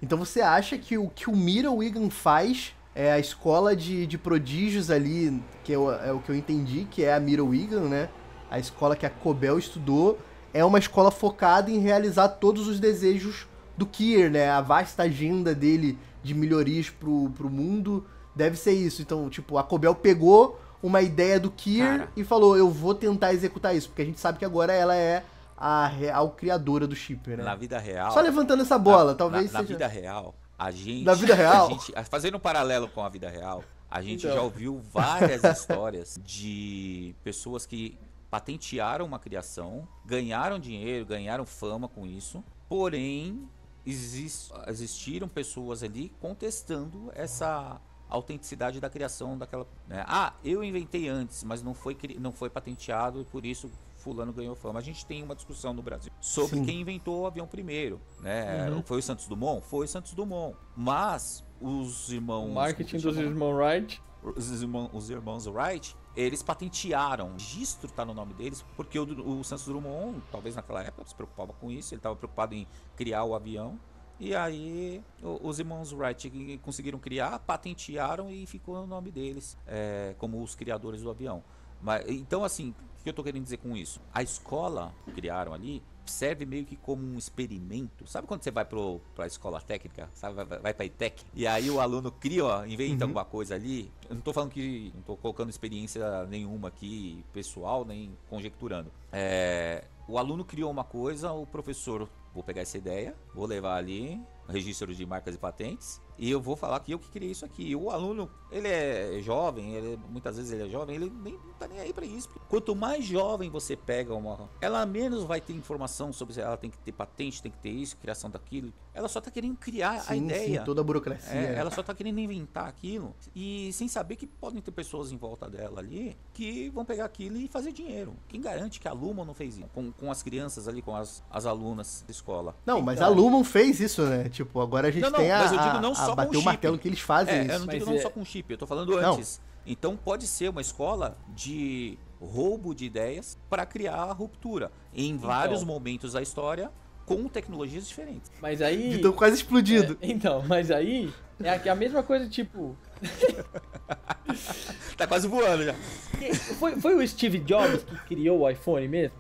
Então você acha que o que o Mira Wigan faz é a escola de prodígios ali, que é o que eu entendi, que é a Mira Wigan, né? A escola que a Cobell estudou, é uma escola focada em realizar todos os desejos do Kier, né? A vasta agenda dele de melhorias pro mundo deve ser isso. Então, tipo, a Cobell pegou uma ideia do Kier e falou, eu vou tentar executar isso, porque a gente sabe que agora ela é a real criadora do chip, né? Na vida real... Só levantando essa bola, talvez seja... Na vida real, a gente... Na vida real? Fazendo um paralelo com a vida real, a gente Então. já ouviu várias histórias de pessoas que patentearam uma criação, ganharam dinheiro, ganharam fama com isso, porém existiram pessoas ali contestando essa autenticidade da criação daquela, né? Eu inventei antes, mas não foi patenteado e por isso fulano ganhou fama. A gente tem uma discussão no Brasil sobre quem inventou o avião primeiro, né? Foi o Santos Dumont? Foi o Santos Dumont, mas os irmãos... O marketing dos irmãos Wright... Os irmãos Wright, eles patentearam, o registro está no nome deles, porque o Santos Dumont, talvez naquela época, se preocupava com isso, ele estava preocupado em criar o avião, e aí os irmãos Wright conseguiram criar, patentearam e ficou o nome deles como os criadores do avião. Então, assim, o que eu estou querendo dizer com isso? A escola que criaram ali serve meio que como um experimento. Sabe quando você vai pra escola técnica? Sabe, vai pra ITEC? E aí o aluno inventa alguma coisa ali. Eu não tô falando não tô colocando experiência nenhuma aqui, pessoal, nem conjecturando. O aluno criou uma coisa, o professor, vou pegar essa ideia, vou levar ali, registro de marcas e patentes, e eu vou falar que eu que criei isso aqui. E o aluno, ele é jovem, muitas vezes ele é jovem, ele não tá nem aí pra isso. Quanto mais jovem você pega ela menos vai ter informação sobre se ela tem que ter patente, tem que ter isso, criação daquilo. Ela só tá querendo criar a ideia. Sim, toda a burocracia. Ela só tá querendo inventar aquilo e sem saber que podem ter pessoas em volta dela ali que vão pegar aquilo e fazer dinheiro. Quem garante que a Lumon não fez isso? Com as crianças ali, com as alunas da escola. Não, mas a Lumon fez isso, né? Tipo, agora a gente tem mas eu digo não só bater com o martelo que eles fazem isso. Eu não digo não só com chip, eu tô falando antes. Então pode ser uma escola de roubo de ideias para criar a ruptura em vários momentos da história com tecnologias diferentes. Mas aí... Então quase explodido. Mas aí é a mesma coisa, tipo... Tá quase voando já. Foi o Steve Jobs que criou o iPhone mesmo?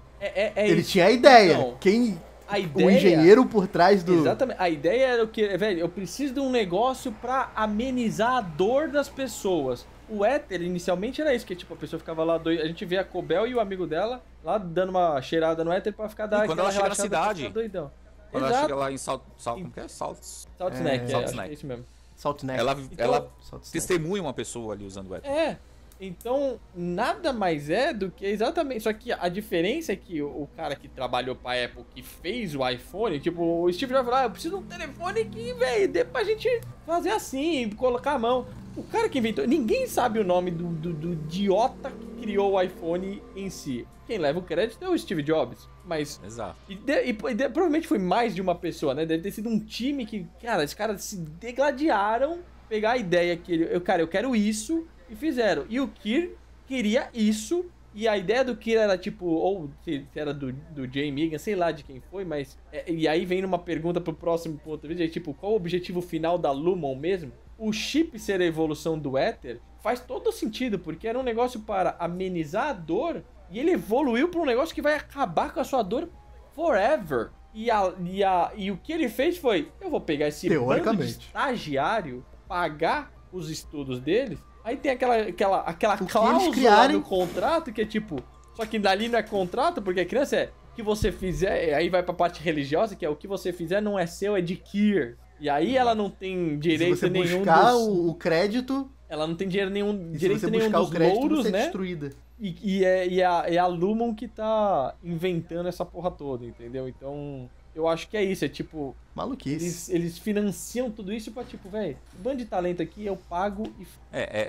Ele tinha a ideia. Então, o engenheiro por trás do... Exatamente. A ideia era o que, velho, eu preciso de um negócio pra amenizar a dor das pessoas. O Ether, inicialmente, era isso, que tipo, a pessoa ficava lá doida. A gente vê a Cobell e o amigo dela lá dando uma cheirada no Éter pra ficar quando ela chega na cidade. Doidão. Quando ela chega lá em como que é? Salt Snack, Salt acho Snack. que é isso mesmo. Salt Snack. Ela testemunha uma pessoa ali usando o Ether. Então, nada mais é do que exatamente... Só que a diferença é que o cara que trabalhou pra Apple, que fez o iPhone, tipo, o Steve Jobs falou, eu preciso de um telefone que, velho, dê pra gente fazer assim, colocar a mão. O cara que inventou... Ninguém sabe o nome do idiota que criou o iPhone em si. Quem leva o crédito é o Steve Jobs. Mas... Exato. E provavelmente foi mais de uma pessoa, né? Deve ter sido um time que... Cara, esses caras se degladiaram, pegar a ideia que eu quero isso... E fizeram. E o Kier queria isso. E a ideia do Kier era tipo... Ou se era do Jay Megan, sei lá de quem foi, mas... E aí vem uma pergunta pro próximo ponto. Tipo, qual o objetivo final da Lumon mesmo? O chip ser a evolução do Ether faz todo sentido, porque era um negócio para amenizar a dor e ele evoluiu para um negócio que vai acabar com a sua dor forever. E o que ele fez foi, eu vou pegar esse bando de estagiário, pagar os estudos deles, aí tem aquela cláusula lá no contrato que é tipo, só que dali não é contrato, porque a criança é, o que você fizer, aí vai pra parte religiosa, que é o que você fizer não é seu, é de Kier. E aí ela não tem direito nenhum. Se você buscar o crédito, ela não tem direito nenhum dos o crédito, louros, você é né? Destruída. E é a Lumon que tá inventando essa porra toda, entendeu? Então, eu acho que é isso, é tipo... Maluquice. Eles financiam tudo isso pra tipo, velho, bando de talento aqui, eu pago e...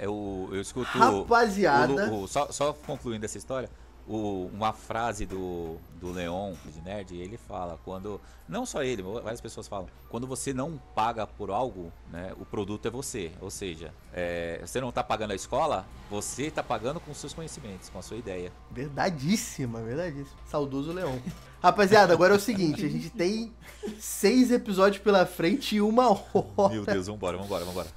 Eu escuto... Rapaziada... Só concluindo essa história, uma frase do Leon, de Nerd, ele fala, quando... Não só ele, várias pessoas falam, quando você não paga por algo, né, o produto é você. Ou seja, você não tá pagando a escola, você tá pagando com os seus conhecimentos, com a sua ideia. Verdadíssima. Saudoso Leon. Rapaziada, agora é o seguinte, a gente tem 6 episódios pela frente e 1 hora. Meu Deus, vambora. 1 hora.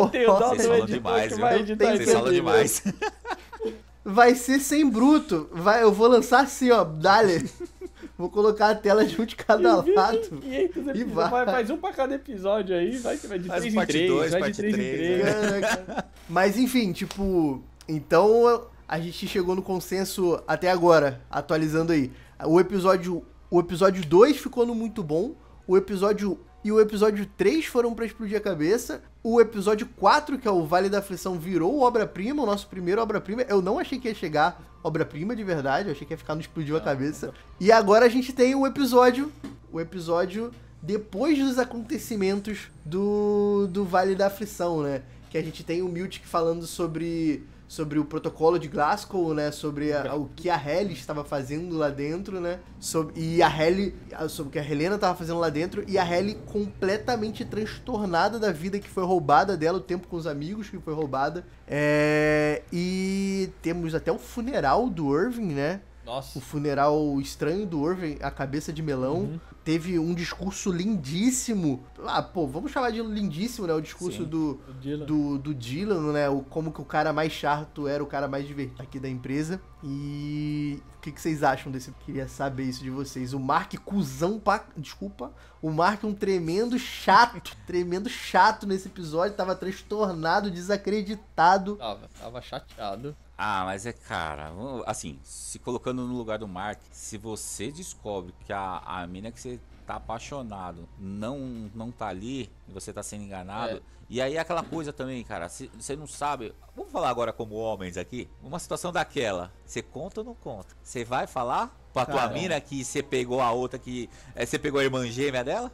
Vocês falam demais, viu? Vocês falam demais. Vai ser sem bruto. Eu vou lançar assim, ó, dale. Vou colocar a tela de um de cada lado. E vai. Faz um pra cada episódio aí, vai de 3 em 3, vai de 3 em 3. Mas enfim, tipo... Então, a gente chegou no consenso até agora, atualizando aí. O episódio 2 ficou no muito bom. O episódio 3 foram pra explodir a cabeça. O episódio 4, que é o Vale da Aflição, virou obra-prima, o nosso primeiro obra-prima. Eu não achei que ia chegar obra-prima de verdade, eu achei que ia ficar no explodiu a cabeça. E agora a gente tem o episódio depois dos acontecimentos do Vale da Aflição, né? Que a gente tem o Miltic falando sobre o protocolo de Glasgow, né? Sobre o que a Halle estava fazendo lá dentro, né? Sobre o que a Helena estava fazendo lá dentro. E a Halle completamente transtornada da vida que foi roubada dela, o tempo com os amigos que foi roubada. E temos até o funeral do Irving, né? Nossa. O funeral estranho do Irving, a cabeça de melão. Uhum. Teve um discurso lindíssimo. Vamos chamar de lindíssimo, né? O discurso do Dylan, né? Como que o cara mais chato era o cara mais divertido aqui da empresa. E o que vocês acham desse? Queria saber isso de vocês. O Mark, cuzão Desculpa. O Mark, um tremendo chato nesse episódio. Tava transtornado, desacreditado. Tava chateado. Mas cara, assim, se colocando no lugar do Mark, se você descobre que a mina que você tá apaixonado não tá ali, e você tá sendo enganado, e aí aquela coisa também, cara, você não sabe, vamos falar agora como homens aqui, uma situação daquela, você conta ou não conta? Você vai falar pra tua mina que você pegou a outra que, você pegou a irmã gêmea dela?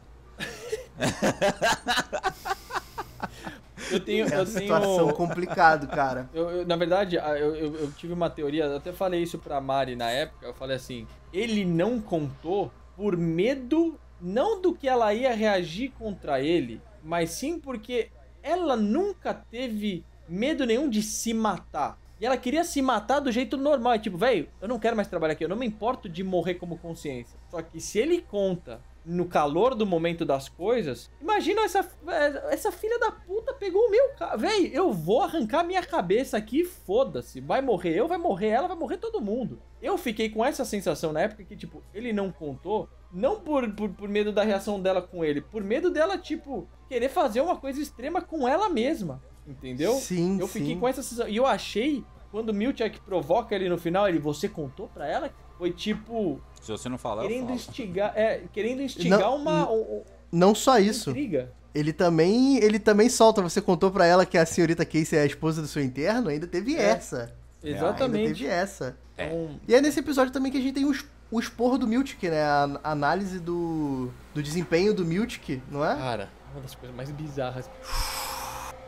É uma situação complicada, cara. Na verdade, eu tive uma teoria, eu até falei isso pra Mari na época, eu falei assim, ele não contou por medo, não do que ela ia reagir contra ele, mas sim porque ela nunca teve medo nenhum de se matar. E ela queria se matar do jeito normal, tipo, velho, eu não quero mais trabalhar aqui, eu não me importo de morrer como consciência. Só que se ele conta no calor do momento das coisas, imagina essa filha da puta pegou o meu carro. Véi, eu vou arrancar minha cabeça aqui, foda-se. Vai morrer eu, vai morrer ela, vai morrer todo mundo. Eu fiquei com essa sensação na época que, tipo, ele não contou, não por medo da reação dela com ele, por medo dela, tipo, querer fazer uma coisa extrema com ela mesma, entendeu? Sim, eu fiquei com essa sensação. E eu achei, quando o Miltic provoca ele no final, você contou pra ela? Foi tipo... Se você não falar, querendo eu falo. Querendo instigar não só isso. Intriga. Ele também solta. Você contou pra ela que a senhorita Casey é a esposa do seu interno? Ainda teve essa. Exatamente. Ainda teve essa. E é nesse episódio também que a gente tem o esporro do Miltic, né? A análise do desempenho do Miltic, não é? Cara, uma das coisas mais bizarras.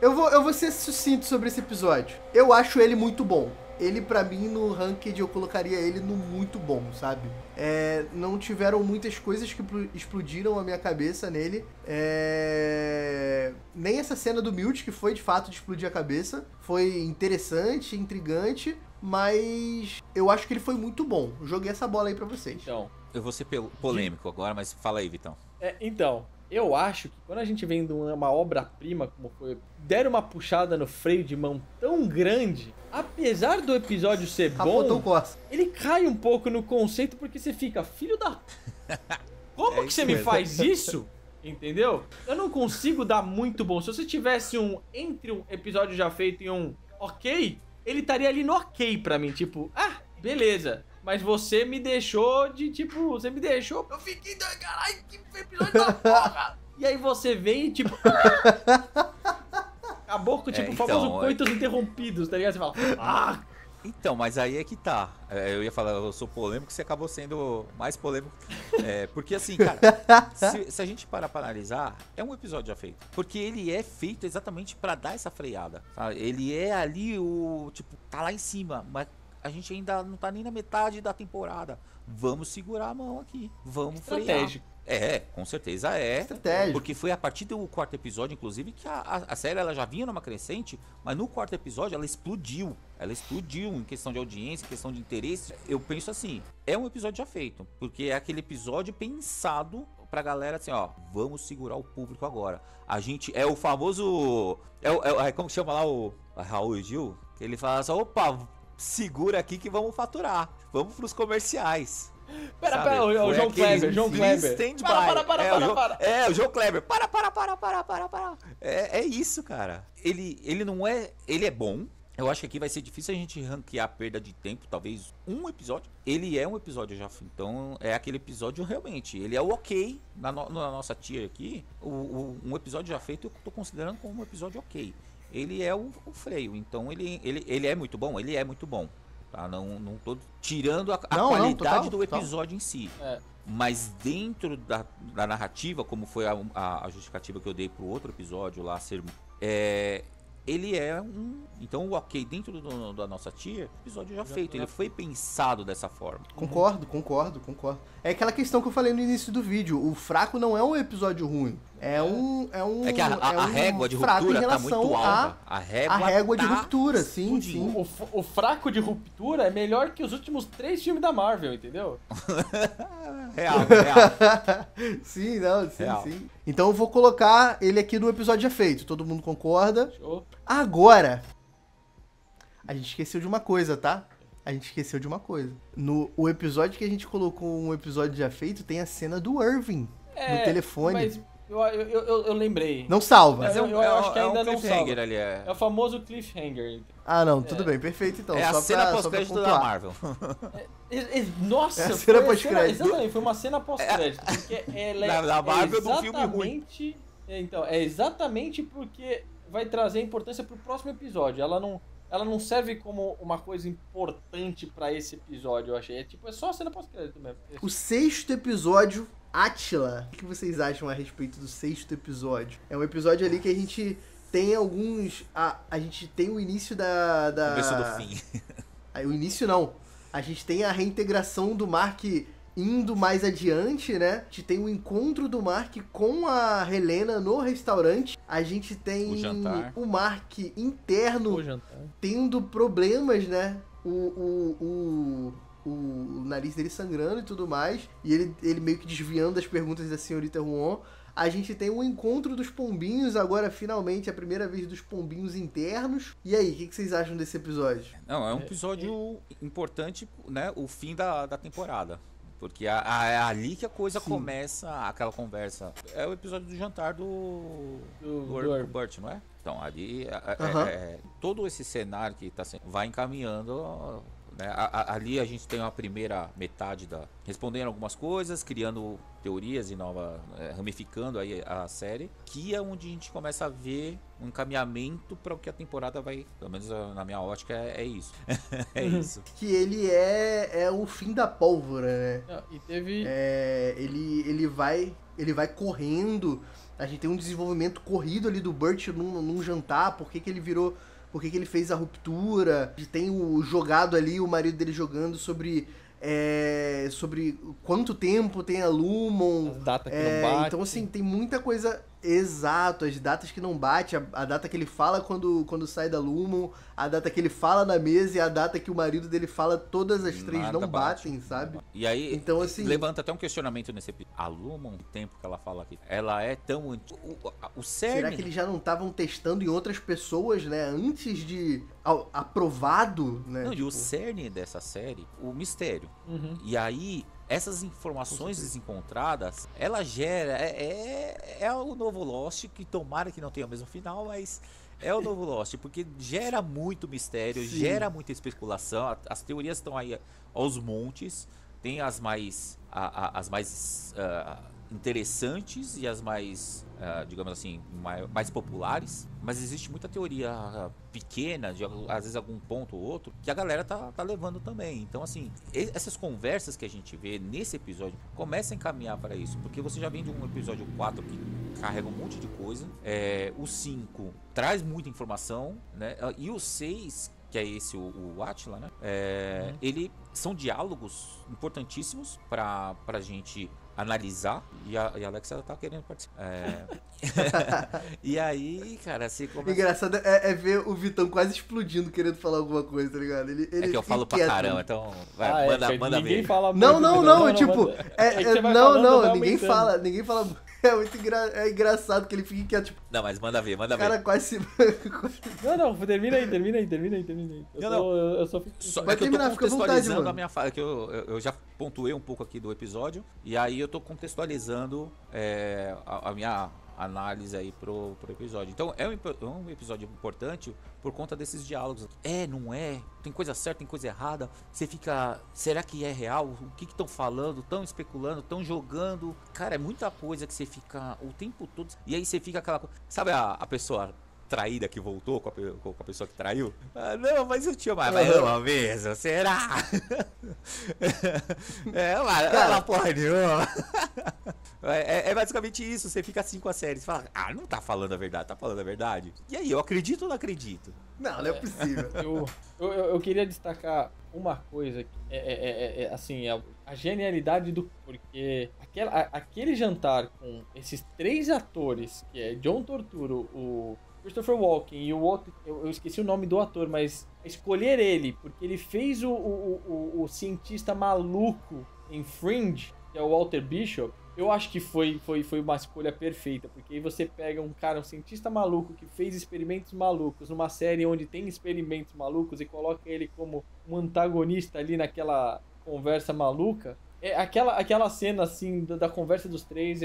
Eu vou ser sucinto sobre esse episódio. Eu acho ele muito bom. Ele, pra mim, no ranked, eu colocaria ele no muito bom, sabe? Não tiveram muitas coisas que explodiram a minha cabeça nele. Nem essa cena do Milt, que foi, de fato, de explodir a cabeça. Foi interessante, intrigante, mas eu acho que ele foi muito bom. Eu joguei essa bola aí pra vocês. Então, eu vou ser polêmico agora, mas fala aí, Vitão. Então, Eu acho que quando a gente vem de uma obra-prima, como foi, deram uma puxada no freio de mão tão grande, apesar do episódio ser Capotou o bom, Corsa. ele cai um pouco no conceito porque você fica, filho da... Como que isso você me mesmo. faz isso? Entendeu? Eu não consigo dar muito bom. Se você tivesse entre um episódio já feito e um ok, ele estaria ali no ok pra mim. Tipo, beleza. Mas você me deixou de, tipo, você me deixou... Eu fiquei, caralho, que episódio da porra! E aí você vem e, tipo... Acabou com, tipo, o famoso coitos interrompidos, tá ligado? Você fala... Então, mas aí é que tá. Eu ia falar, eu sou polêmico, você acabou sendo mais polêmico. Porque assim, cara, se a gente parar pra analisar, é um episódio já feito. Porque ele é feito exatamente pra dar essa freada. Sabe? Ele é ali tipo, tá lá em cima, mas a gente ainda não tá nem na metade da temporada. Vamos segurar a mão aqui. Vamos Estratégico. frear. Com certeza é. Estratégico. Porque foi a partir do quarto episódio, inclusive, que a série ela já vinha numa crescente, mas no quarto episódio ela explodiu. Ela explodiu em questão de audiência, em questão de interesse. Eu penso assim, é um episódio já feito. Porque é aquele episódio pensado pra galera assim, ó, vamos segurar o público agora. A gente é o famoso... como que chama lá o Raul e Gil? Que ele fala assim, opa, segura aqui que vamos faturar. Vamos pros comerciais. Pera, o João Kleber, João Kleber. Para. O João Kleber. Para. É isso, cara. Ele não é... Ele é bom. Eu acho que aqui vai ser difícil a gente ranquear a perda de tempo, talvez um episódio. Ele é um episódio já, então é aquele episódio realmente. Ele é o ok, na nossa tier aqui, um episódio já feito eu tô considerando como um episódio ok. Ele é o freio, então ele é muito bom, tá? Não tô tirando a qualidade do episódio em si. Mas dentro da narrativa, como foi a justificativa que eu dei pro outro episódio lá, ele é então o ok dentro da nossa tier, episódio já feito, ele foi pensado dessa forma. Concordo. É aquela questão que eu falei no início do vídeo, o fraco não é um episódio ruim, É que a régua de ruptura tá muito alta. A régua de ruptura, sim. O fraco de ruptura é melhor que os últimos 3 filmes da Marvel, entendeu? Real. Sim. Então eu vou colocar ele aqui no episódio já feito, todo mundo concorda? Show. Agora, a gente esqueceu de uma coisa, tá? O episódio que a gente colocou um episódio já feito tem a cena do Irving no telefone. Mas eu lembrei. Não salva. Mas eu acho que ainda não salva. Ali, É o famoso cliffhanger. Não, tudo bem, perfeito então. É a cena pós-crédito da Marvel. Nossa, a cena pós-crédito. Exatamente, foi uma cena pós-crédito. Porque ela da Marvel de um filme ruim. Então, é exatamente porque vai trazer importância pro próximo episódio. Ela não serve como uma coisa importante pra esse episódio, eu achei. É só a cena pós-crédito mesmo. O 6º episódio, Átila. O que vocês acham a respeito do 6º episódio? É um episódio ali que a gente tem alguns... A gente tem o início Começo do fim. O início não. A gente tem a reintegração do Mark indo mais adiante, né? A gente tem o encontro do Mark com a Helena no restaurante. A gente tem o Mark interno tendo problemas, né? O nariz dele sangrando e tudo mais. E ele meio que desviando das perguntas da senhorita Huon. A gente tem o encontro dos pombinhos, agora finalmente a primeira vez dos pombinhos internos. E aí, o que vocês acham desse episódio? Não, é um episódio importante, né? O fim da temporada. Porque é ali que a coisa começa, aquela conversa. É o episódio do jantar do Burt, não é? Então, ali todo esse cenário que tá vai encaminhando, né? Ali a gente tem uma primeira metade respondendo algumas coisas, criando teorias e ramificando aí a série, que é onde a gente começa a ver um encaminhamento para o que a temporada vai, pelo menos na minha ótica, é isso. É isso. Que ele é o fim da pólvora, né? E teve... Ele vai correndo, a gente tem um desenvolvimento corrido ali do Burt num jantar, por que ele fez a ruptura, tem o jogado ali, o marido dele jogando sobre quanto tempo tem a Lumon. As datas que não bate. Então, assim, tem muita coisa Exato, as datas que não bate, a data que ele fala quando sai da Lumon, a data que ele fala na mesa e a data que o marido dele fala, todas as três Nada não bate. batem, sabe? E aí, Então, assim, levanta até um questionamento nesse episódio. A Lumon, o tempo que ela fala aqui, ela é tão... O cerne... será que eles já não estavam testando em outras pessoas, né? Antes de aprovado, né? Não, e o cerne dessa série, o mistério. E aí, essas informações desencontradas, ela gera... É o novo Lost, que tomara que não tenha o mesmo final, mas... É o novo Lost, porque gera muito mistério, Sim. gera muita especulação. As teorias estão aí aos montes. Tem as mais interessantes e as mais, digamos assim, mais populares. Mas existe muita teoria pequena, de às vezes algum ponto ou outro, que a galera tá levando também. Então, assim, essas conversas que a gente vê nesse episódio começam a encaminhar para isso. Porque você já vem de um episódio 4 que carrega um monte de coisa. O 5 traz muita informação, né? E o 6, que é esse, o Atila, né? Ele são diálogos importantíssimos pra gente analisar. E a Alexa tá querendo participar. E aí, cara, você começa... Engraçado é ver o Vitão quase explodindo querendo falar alguma coisa, tá ligado? Ele É que eu falo pra caramba, então vai, manda ninguém ver. fala Não, muito, tipo, vai ninguém aumentando. fala. É muito engraçado que ele fica quieto, tipo, Não, mas manda ver. o cara quase Não, termina aí. Eu só fico... É que eu tô terminar, fica à vontade, contextualizando mano. a minha fala, que eu já pontuei um pouco aqui do episódio, e aí eu tô contextualizando a minha análise aí pro episódio. Então é um episódio importante por conta desses diálogos. Não é? Tem coisa certa, tem coisa errada. Você fica, será que é real? O que estão falando? Estão especulando? Estão jogando? Cara, é muita coisa que você fica o tempo todo. E aí você fica aquela... Sabe a pessoa traída que voltou com a pessoa que traiu? Não, mas eu te amava. Mas uma vez, será? Ela porra nenhuma. É basicamente isso. Você fica assim com a série. Você fala, não tá falando a verdade, tá falando a verdade. E aí, eu acredito ou não acredito? Não é possível. Eu queria destacar uma coisa, assim, a genialidade do... Porque aquele jantar com esses 3 atores, que é John Turturro, o Christopher Walken e o outro, eu esqueci o nome do ator, mas escolher ele, porque ele fez o cientista maluco em Fringe, que é o Walter Bishop, eu acho que foi uma escolha perfeita, porque aí você pega um cientista maluco que fez experimentos malucos numa série onde tem experimentos malucos e coloca ele como um antagonista ali naquela conversa maluca. Aquela cena assim da conversa dos 3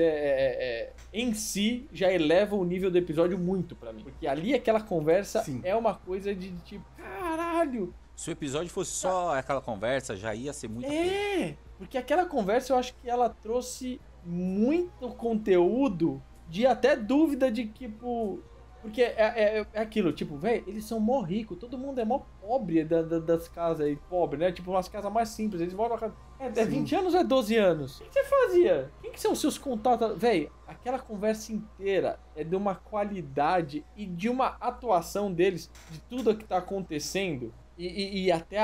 em si já eleva o nível do episódio muito pra mim, porque ali aquela conversa Sim. é uma coisa de tipo, caralho. Se o episódio fosse só aquela conversa, já ia ser muito coisa. Porque aquela conversa eu acho que ela trouxe muito conteúdo de até dúvida de tipo... Porque é aquilo, tipo, velho, eles são mó ricos, todo mundo é mó pobre das casas aí, pobre, né? Tipo, umas casas mais simples, eles moram na casa... É 20 anos ou é 12 anos? O que você fazia? Quem que são os seus contatos? Velho, aquela conversa inteira é de uma qualidade e de uma atuação deles, de tudo que tá acontecendo. E até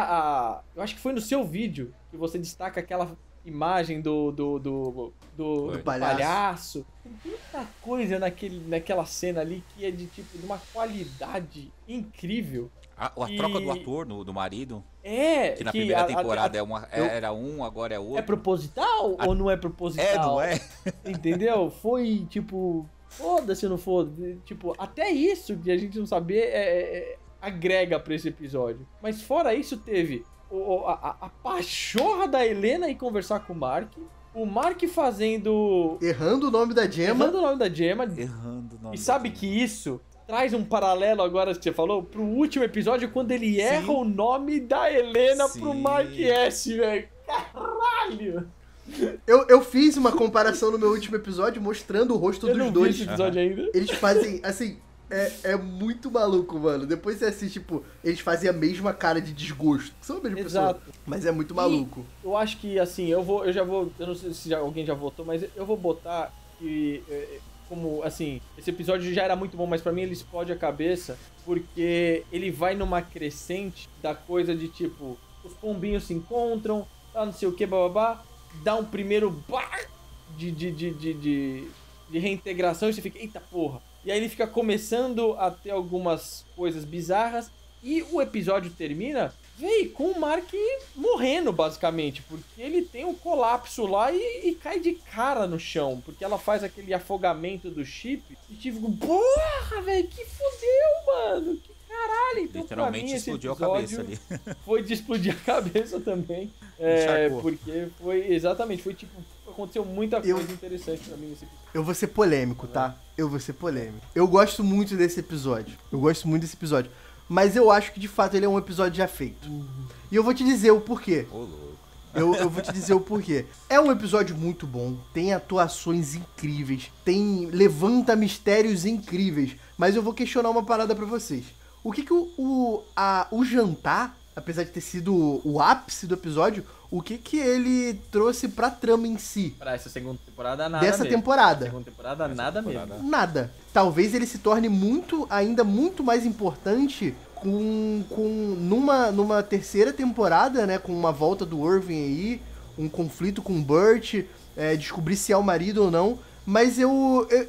eu acho que foi no seu vídeo que você destaca aquela imagem do palhaço. Tem muita coisa naquela cena ali que é de tipo de uma qualidade incrível. A troca do ator, do marido. Que na primeira temporada era um, agora é outro. É proposital ou não é proposital? Não é? Entendeu? Foi tipo, foda-se ou não for. Tipo, até isso de a gente não saber agrega pra esse episódio. Mas fora isso, teve a pachorra da Helena ir conversar com o Mark. O Mark fazendo... Errando o nome da Gemma. E sabe que isso traz um paralelo agora que você falou pro último episódio, quando ele erra o nome da Helena pro Mark S, velho. Caralho! Eu fiz uma comparação no meu último episódio mostrando o rosto dos não dois. Vi esse episódio ainda. Eles fazem, assim... É muito maluco, mano. Depois você assiste, tipo, eles fazem a mesma cara de desgosto. São a mesma pessoa. Mas é muito maluco. E eu acho que, assim, eu não sei se alguém já votou, mas eu vou botar que, como, assim, esse episódio já era muito bom, mas pra mim ele explode a cabeça, porque ele vai numa crescente da coisa de, tipo, os pombinhos se encontram, tá, não sei o que, bababá, dá um primeiro de de reintegração e você fica, eita porra. E aí ele fica começando a ter algumas coisas bizarras e o episódio termina, com o Mark morrendo, basicamente, porque ele tem um colapso lá e cai de cara no chão, porque ela faz aquele afogamento do chip e tipo, porra, velho, que fudeu, mano, que caralho. Então, literalmente pra mim, explodiu a cabeça ali. Foi de explodir a cabeça também. Porque foi tipo, aconteceu muita coisa interessante pra mim nesse episódio. Eu vou ser polêmico, tá? Eu vou ser polêmico. Eu gosto muito desse episódio. Mas eu acho que, de fato, ele é um episódio já feito. E eu vou te dizer o porquê. Eu vou te dizer o porquê. É um episódio muito bom, tem atuações incríveis, levanta mistérios incríveis, mas eu vou questionar uma parada pra vocês. O que o jantar, apesar de ter sido o ápice do episódio, o que ele trouxe pra trama em si? Pra essa segunda temporada, nada Dessa mesmo. temporada. Segunda temporada, nada mesmo. Nada. Talvez ele se torne ainda muito mais importante numa terceira temporada, né? Com uma volta do Irving aí, um conflito com o Burt, descobrir se é o marido ou não. Mas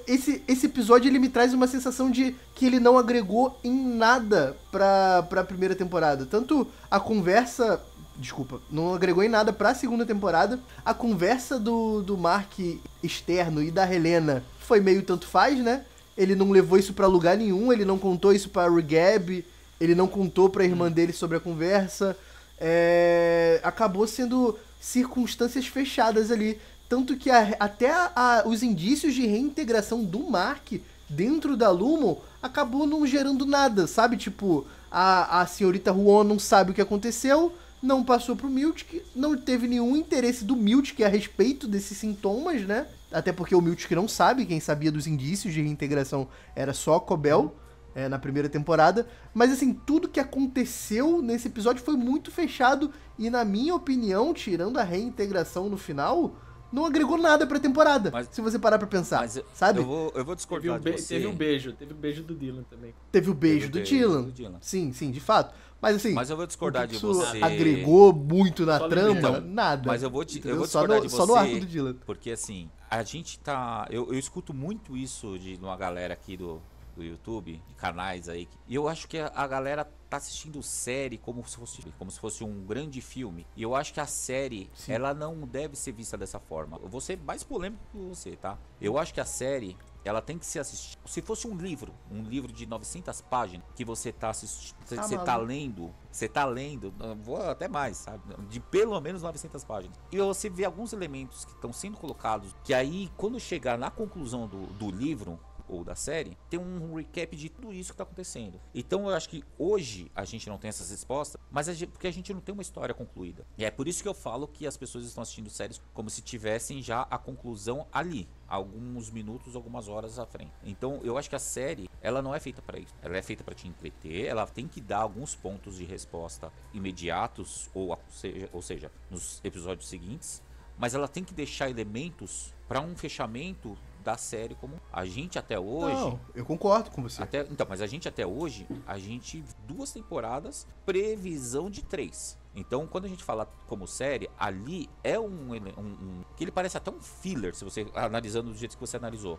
esse episódio ele me traz uma sensação de que ele não agregou em nada pra primeira temporada. Tanto a conversa... Desculpa, não agregou em nada pra segunda temporada. A conversa do Mark externo e da Helena foi meio tanto faz, né? Ele não levou isso pra lugar nenhum, ele não contou isso pra Regab, ele não contou pra irmã dele sobre a conversa. Acabou sendo circunstâncias fechadas ali. Tanto que até os indícios de reintegração do Mark dentro da Lumon acabou não gerando nada, sabe? Tipo, a senhorita Huon não sabe o que aconteceu, não passou pro Miltic, não teve nenhum interesse do Miltic a respeito desses sintomas, né? Até porque o Miltic não sabe, quem sabia dos indícios de reintegração era só a Cobel, na primeira temporada. Mas assim, tudo que aconteceu nesse episódio foi muito fechado e, na minha opinião, tirando a reintegração no final, não agregou nada pra temporada, se você parar pra pensar, sabe? Eu vou discordar de você. Teve um beijo do Dylan também. Teve o beijo do Dylan. Sim, de fato. Mas assim, eu vou discordar de você. Agregou muito na trama? Então, nada. Mas eu vou discordar de você. Só no arco do Dylan. Porque assim, a gente tá... Eu escuto muito isso de uma galera aqui do YouTube, de canais aí. E eu acho que a galera tá assistindo série como se fosse um grande filme. E eu acho que a série, ela não deve ser vista dessa forma. Eu vou ser mais polêmico que você, tá? Eu acho que a série, ela tem que ser assistida. Se fosse um livro de 900 páginas que você tá assistindo, você tá lendo, vou até mais, sabe? De pelo menos 900 páginas. E você vê alguns elementos que estão sendo colocados, que aí, quando chegar na conclusão do livro ou da série, tem um recap de tudo isso que tá acontecendo. Então eu acho que hoje a gente não tem essas respostas, mas porque a gente não tem uma história concluída. E é por isso que eu falo que as pessoas estão assistindo séries como se tivessem já a conclusão ali, alguns minutos, algumas horas à frente. Então eu acho que a série, ela não é feita para isso. Ela é feita para te entreter, ela tem que dar alguns pontos de resposta imediatos, ou seja, nos episódios seguintes, mas ela tem que deixar elementos para um fechamento da série como a gente até hoje. Não, eu concordo com você. Mas a gente até hoje, 2 temporadas, previsão de 3. Então, quando a gente fala como série, ali é que ele parece até um filler, se você analisando do jeito que você analisou.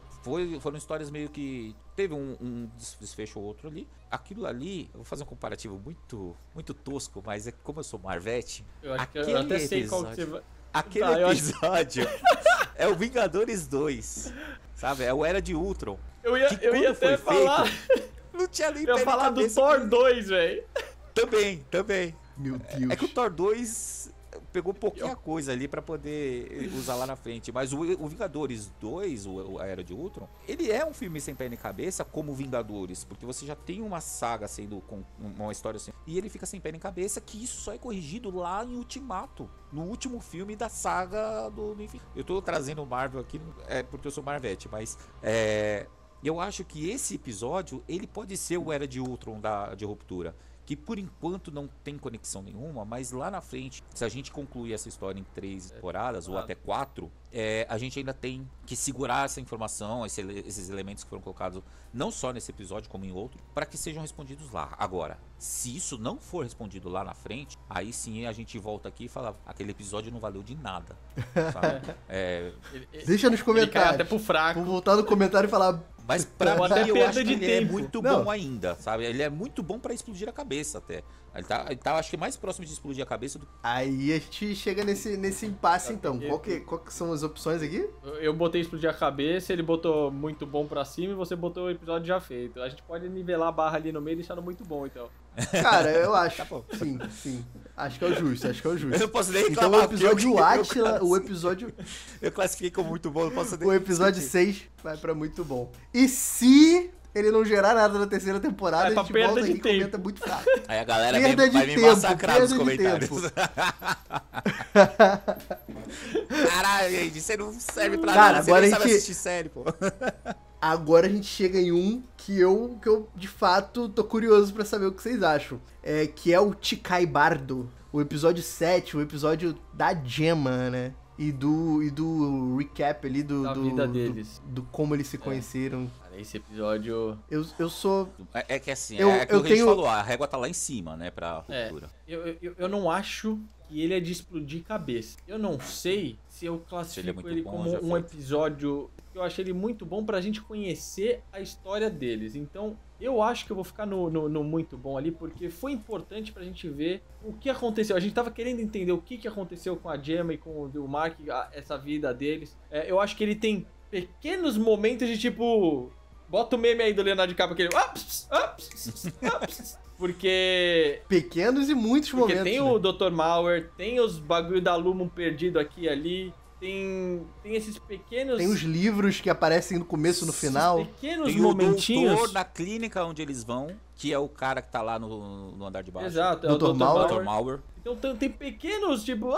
Foram histórias meio que teve um desfecho ou outro ali. Aquilo ali, eu vou fazer um comparativo muito, muito tosco, mas é que como eu sou Marvete, eu acho que eu até sei qual que você vai... Aquele episódio é o Vingadores 2, sabe? É o Era de Ultron. Eu ia até falar... Não tinha nem eu ia falar do Thor 2, velho. Também. Meu Deus. É que o Thor 2 pegou pouquinha coisa ali pra poder usar lá na frente. Mas o Vingadores 2, a Era de Ultron, ele é um filme sem pé nem cabeça como Vingadores. Porque você já tem uma saga sendo com uma história assim. E ele fica sem pé nem cabeça, que isso só é corrigido lá em Ultimato. No último filme da saga do... Enfim, eu tô trazendo o Marvel aqui porque eu sou Marvete, mas... eu acho que esse episódio, ele pode ser o Era de Ultron de Ruptura. que por enquanto não tem conexão nenhuma, mas lá na frente, se a gente concluir essa história em 3 temporadas ou até 4, a gente ainda tem que segurar essa informação, esses elementos que foram colocados não só nesse episódio como em outro, para que sejam respondidos lá. Agora, se isso não for respondido lá na frente, aí sim a gente volta aqui e fala, aquele episódio não valeu de nada, sabe? Deixa nos comentários. Até pro fraco. Vou voltar no comentário e falar... Mas pra mim, até eu perda acho que de ele tempo. é muito bom ainda, sabe? Ele é muito bom pra explodir a cabeça até. Ele tá, acho que mais próximo de explodir a cabeça do que... Aí a gente chega nesse impasse, então. Qual que são as opções aqui? Eu botei explodir a cabeça, ele botou muito bom pra cima e você botou o episódio já feito. A gente pode nivelar a barra ali no meio e deixar no muito bom, então. Cara, eu acho. Sim. Acho que é o justo. Eu não posso nem então reclamar. O episódio Átila, o episódio... Eu classifiquei como muito bom, não posso nem... O episódio 6 vai pra muito bom. E se ele não gerar nada na terceira temporada, a gente volta aqui e comenta muito fraco. Aí a galera vai me massacrar nos comentários. Caralho, gente, você não serve pra nada, você nem sabe assistir série, pô. Agora a gente chega em um que eu de fato tô curioso pra saber o que vocês acham. Que é o Chikai Bardo, o episódio 7, o episódio da Gemma, né? E do recap ali da vida deles. Do como eles se conheceram. Esse episódio... Eu sou... É que assim, aquilo que a gente falou, a régua tá lá em cima, né, pra cultura. Eu não acho que ele é de explodir cabeça. Eu não sei se eu classifico ele como um episódio... Eu achei ele muito bom pra gente conhecer a história deles. Então, eu acho que eu vou ficar no muito bom ali, porque foi importante pra gente ver o que aconteceu. A gente tava querendo entender o que aconteceu com a Gemma e com o Mark, essa vida deles. Eu acho que ele tem pequenos momentos de tipo... Bota o meme aí do Leonardo DiCaprio, aquele... Ups. Porque... Pequenos e muitos momentos. Porque tem o Dr. Mauer, tem os bagulho da Lumon perdido aqui e ali... Tem esses pequenos... Tem os livros que aparecem no começo e no final. Pequenos momentinhos. Tem o doutor na clínica onde eles vão, que é o cara que tá lá no andar de baixo. Exato, é o Dr. Mauer. Então tem pequenos, tipo...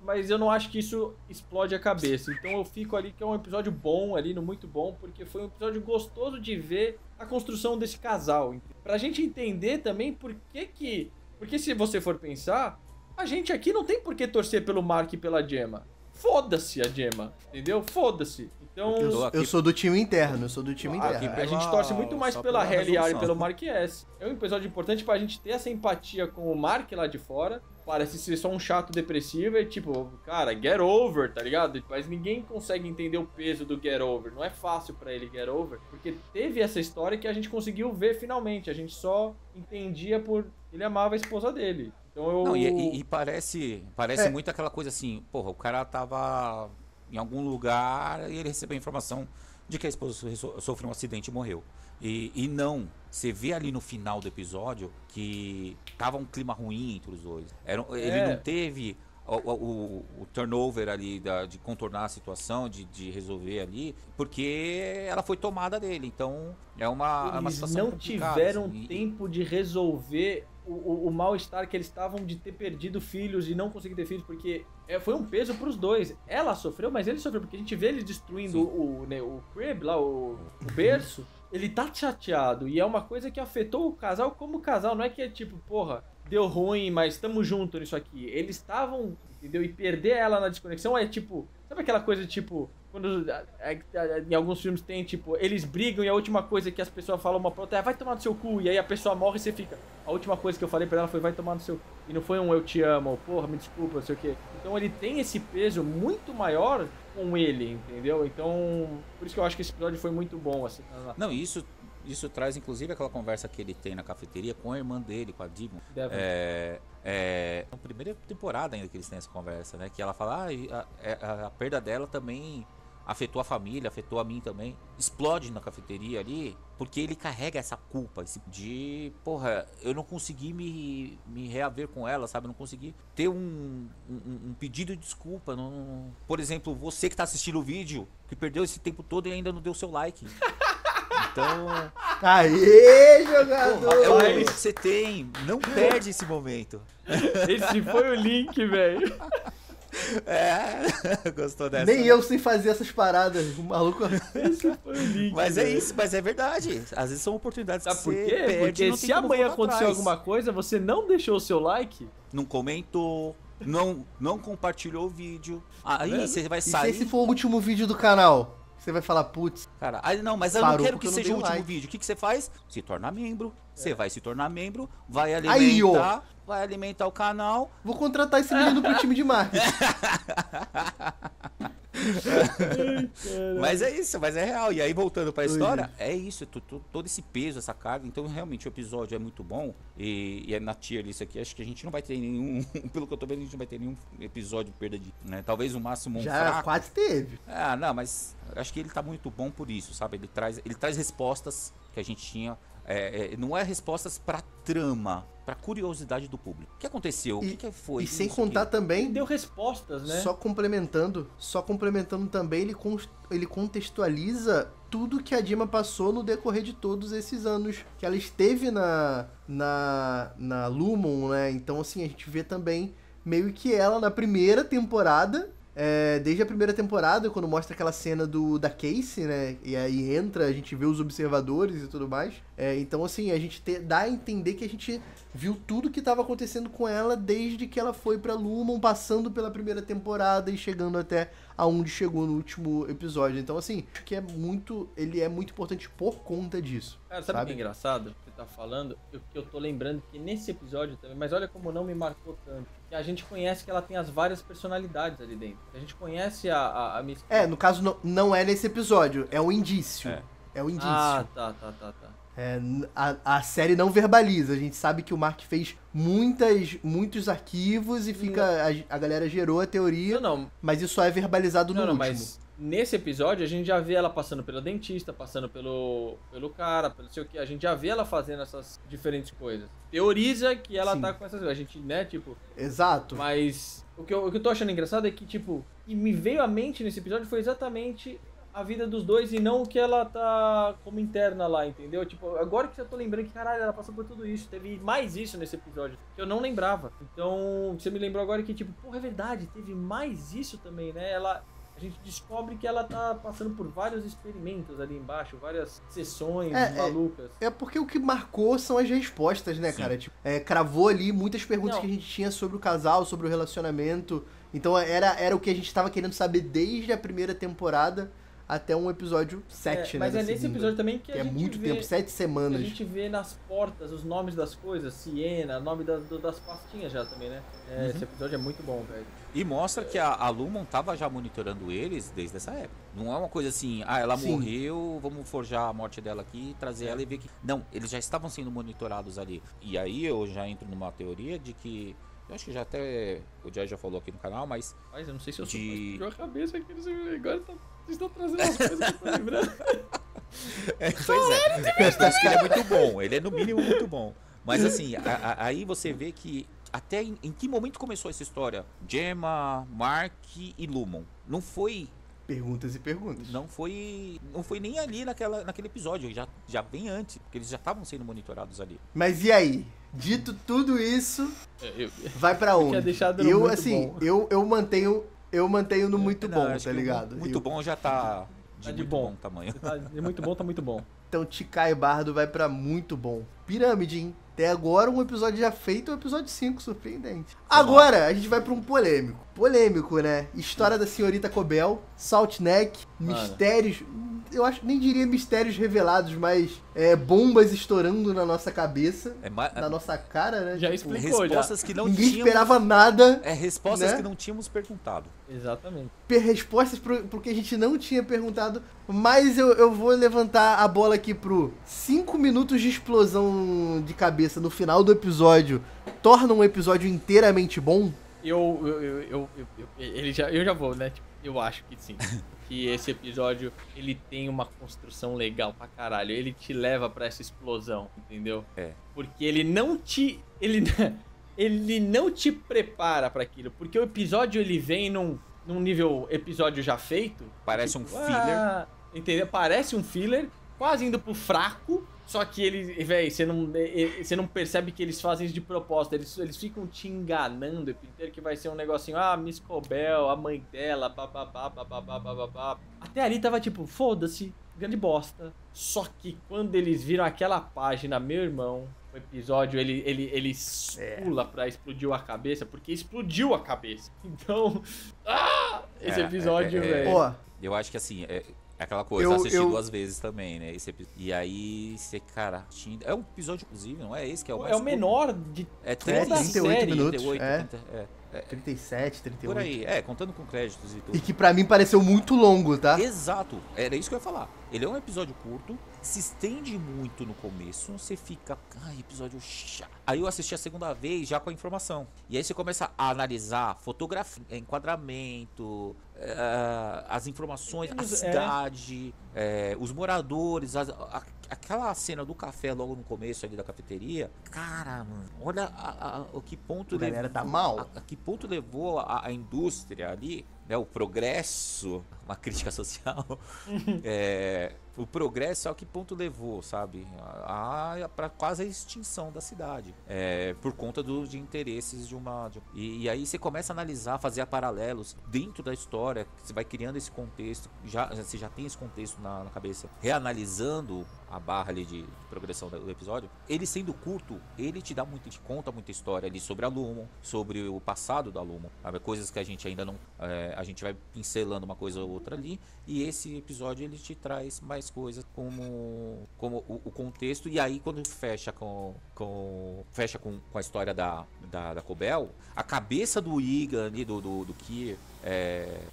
Mas eu não acho que isso explode a cabeça. Então eu fico ali que é um episódio bom, ali no muito bom, porque foi um episódio gostoso de ver a construção desse casal. Pra gente entender também por que... Porque se você for pensar, a gente aqui não tem por que torcer pelo Mark e pela Gemma. Foda-se a Gemma, entendeu? Foda-se. Então... Eu sou do time interno, A gente torce muito mais pela Halle e pelo Mark S. É um episódio importante pra gente ter essa empatia com o Mark lá de fora. Parece ser só um chato depressivo e tipo, cara, get over, tá ligado? Mas ninguém consegue entender o peso do get over. Não é fácil pra ele get over, porque teve essa história que a gente conseguiu ver finalmente. A gente só entendia por... Ele amava a esposa dele. Então Não, e parece muito aquela coisa assim, porra, o cara tava em algum lugar e ele recebeu a informação de que a esposa sofreu um acidente e morreu. E não, você vê ali no final do episódio que tava um clima ruim entre os dois. Ele não teve o turnover ali de contornar a situação, de resolver ali, porque ela foi tomada dele. Então é uma situação não tiveram assim, tempo de resolver o mal-estar que eles estavam de ter perdido filhos e não conseguir ter filhos, porque foi um peso pros dois. Ela sofreu, mas ele sofreu, porque a gente vê ele destruindo o crib lá, o berço. Ele tá chateado, e é uma coisa que afetou o casal como casal. Não é que é tipo, porra, deu ruim, mas estamos juntos nisso aqui. Eles estavam, entendeu? E perder ela na desconexão é tipo... Sabe aquela coisa tipo... Quando em alguns filmes tem, tipo, eles brigam e a última coisa que as pessoas falam uma pra outra é vai tomar no seu cu, e aí a pessoa morre e você fica... A última coisa que eu falei pra ela foi vai tomar no seu cu. E não foi um eu te amo, ou porra, me desculpa, não sei o quê. Então ele tem esse peso muito maior com ele, entendeu? Então, por isso que eu acho que esse episódio foi muito bom, assim. Não, isso traz inclusive aquela conversa que ele tem na cafeteria com a irmã dele, com a Dimon. Na primeira temporada ainda que eles têm essa conversa, né? Que ela fala, a perda dela também afetou a família, afetou a mim também. Explode na cafeteria ali, porque ele carrega essa culpa de, porra, eu não consegui me reaver com ela, sabe? Eu não consegui ter um pedido de desculpa. Por exemplo, você que tá assistindo o vídeo, que perdeu esse tempo todo e ainda não deu seu like. Então... Aê, jogador! Porra, é o que você tem. Não perde esse momento. Esse foi o link, velho. Gostou dessa? Nem eu sei fazer essas paradas, o maluco... Esse foi o link. Mas é isso, mas é verdade. Às vezes são oportunidades Sabe que por você quê? perde, Porque não se tem como amanhã voltar acontecer atrás. alguma coisa, você não deixou o seu like, Não comentou, não compartilhou o vídeo. Aí vendo? você vai E se sair... esse for o último vídeo do canal? Você vai falar, putz, Cara, aí não, mas eu não Parou quero porque que eu não seja o dei último like. vídeo. O que você faz? Se torna membro. Você vai se tornar membro, vai Aí, ó. alimentar, vai alimentar o canal. vou contratar esse menino pro time de marketing. Mas é isso, mas é real. E aí, voltando pra história, é isso, todo esse peso, essa carga. Então, realmente, o episódio é muito bom. E é na tier list aqui, acho que a gente não vai ter nenhum. Pelo que eu tô vendo, a gente não vai ter nenhum episódio de perda de. Né? Talvez o máximo um Já fraco. quase teve. Ah, não, mas acho que ele tá muito bom por isso, sabe? Ele traz respostas que a gente tinha. Não é respostas pra trama, pra curiosidade do público. O que aconteceu? O que foi? E sem Isso contar aqui. também, deu respostas, né? só complementando também, ele contextualiza tudo que a Dima passou no decorrer de todos esses anos que ela esteve na Lumon, né? Então, assim, a gente vê também meio que ela na primeira temporada, desde a primeira temporada, quando mostra aquela cena da Casey, né? E aí entra, a gente vê os observadores e tudo mais. Então, assim, a gente dá a entender que a gente viu tudo que estava acontecendo com ela desde que ela foi pra Lumon, passando pela primeira temporada e chegando até aonde chegou no último episódio. Então, assim, acho que ele é muito importante por conta disso. Cara, sabe o que é engraçado que você tá falando? Eu tô lembrando que nesse episódio também, mas olha como não me marcou tanto. Que a gente conhece que ela tem as várias personalidades ali dentro. A gente conhece a Miss... No caso, não é nesse episódio, é um indício. É um indício. Ah, tá. A série não verbaliza. A gente sabe que o Mark fez muitos arquivos e a galera gerou a teoria, mas isso só é verbalizado no último. Mas nesse episódio a gente já vê ela passando pelo dentista, passando pelo cara, pelo sei o que. A gente já vê ela fazendo essas diferentes coisas. Teoriza que ela tá com essas coisas. A gente, né, tipo... Exato. Mas o que eu tô achando engraçado é que, tipo, e me veio à mente nesse episódio foi exatamente a vida dos dois e não o que ela tá como interna lá, entendeu? Tipo, agora que eu tô lembrando que, caralho, ela passou por tudo isso. Teve mais isso nesse episódio, que eu não lembrava. Então, você me lembrou agora que, tipo, porra, é verdade, teve mais isso também, né? A gente descobre que ela tá passando por vários experimentos ali embaixo, várias sessões malucas. É porque o que marcou são as respostas, né, cara? Tipo, cravou ali muitas perguntas que a gente tinha sobre o casal, sobre o relacionamento. Então era o que a gente tava querendo saber desde a primeira temporada até um episódio 7, né? Mas é nesse episódio também que a gente muito vê, tempo, 7 semanas. A gente vê nas portas os nomes das coisas, Siena, nome das pastinhas já também, né? Esse episódio é muito bom, velho. E mostra que a Lumon tava já monitorando eles desde essa época. Não é uma coisa assim, ela morreu, vamos forjar a morte dela aqui, trazer ela e ver que... Não, eles já estavam sendo monitorados ali. E aí eu já entro numa teoria de que... Eu acho que já até o Jay já falou aqui no canal, mas... Mas eu não sei se eu sou a cabeça aqui, não sei, agora vocês estão trazendo as coisas que eu tô lembrando. Pois é, ele é muito bom, ele é no mínimo muito bom. Mas assim, aí você vê que até em que momento começou essa história? Gemma, Mark e Lumon. Não foi... Perguntas e perguntas. Não foi nem ali naquele episódio, já bem antes, porque eles já estavam sendo monitorados ali. Mas e aí? Dito tudo isso, vai pra onde? Eu mantenho no muito bom, tá ligado? Muito bom já tá de muito bom tamanho. De muito bom, tá muito bom. Então Ticai Bardo vai pra muito bom. Pirâmide, hein? Até agora um episódio já feito, o episódio 5, surpreendente. Agora, a gente vai pra um polêmico. Polêmico, né? História da senhorita Cobel, Salt Neck, mistérios... Eu acho, nem diria mistérios revelados, mas bombas estourando na nossa cabeça, na nossa cara, né? Já tipo, explicou, respostas que não ninguém esperava nada. Respostas, né? Que não tínhamos perguntado. Exatamente. Respostas pro que a gente não tinha perguntado, mas eu vou levantar a bola aqui pro 5 minutos de explosão de cabeça no final do episódio torna um episódio inteiramente bom? Eu já vou, né? Tipo, eu acho que sim. Que esse episódio, ele tem uma construção legal pra caralho. Ele te leva pra essa explosão, entendeu? Porque ele não te prepara pra aquilo. Porque o episódio, ele vem num nível episódio já feito. Parece tipo, um filler. Entendeu? Parece um filler, quase indo pro fraco. Só que eles, velho, você não percebe que eles fazem isso de propósito. Eles ficam te enganando o tempo inteiro que vai ser um negocinho, Miss Cobel, a mãe dela, papapá. Até ali tava tipo, foda-se, grande bosta. Só que quando eles viram aquela página, meu irmão, o episódio, ele pula pra explodir a cabeça, porque explodiu a cabeça. Então, esse episódio, velho. Pô, eu acho que assim, é aquela coisa, eu assisti 2 vezes também, né? E aí, você, cara, é um episódio, inclusive, não é esse que é o mais É o menor de toda a 38 série. minutos. 38, 37, 38. por aí, contando com créditos e tudo. E que pra mim pareceu muito longo, tá? Exato, era isso que eu ia falar. Ele é um episódio curto, se estende muito no começo, você fica, episódio chato. Aí eu assisti a segunda vez já com a informação. E aí você começa a analisar fotografia, enquadramento, as informações, a cidade, os moradores, aquela cena do café logo no começo ali da cafeteria. Cara, mano, olha o que ponto A galera tá mal. A que ponto levou a indústria ali, né, o progresso, uma crítica social, o progresso a que ponto levou, sabe, para quase a extinção da cidade, por conta de interesses e aí você começa a analisar, fazer paralelos dentro da história, você vai criando esse contexto, você já tem esse contexto na cabeça, reanalisando a barra ali de progressão do episódio. Ele sendo curto, ele te conta muita história ali sobre a Lumon, sobre o passado da Lumon, sabe? Coisas que a gente ainda não, a gente vai pincelando uma coisa ou outra ali, e esse episódio ele te traz mais coisas como o contexto. E aí quando fecha com a história da Cobel, a cabeça do Iga ali, do Kier,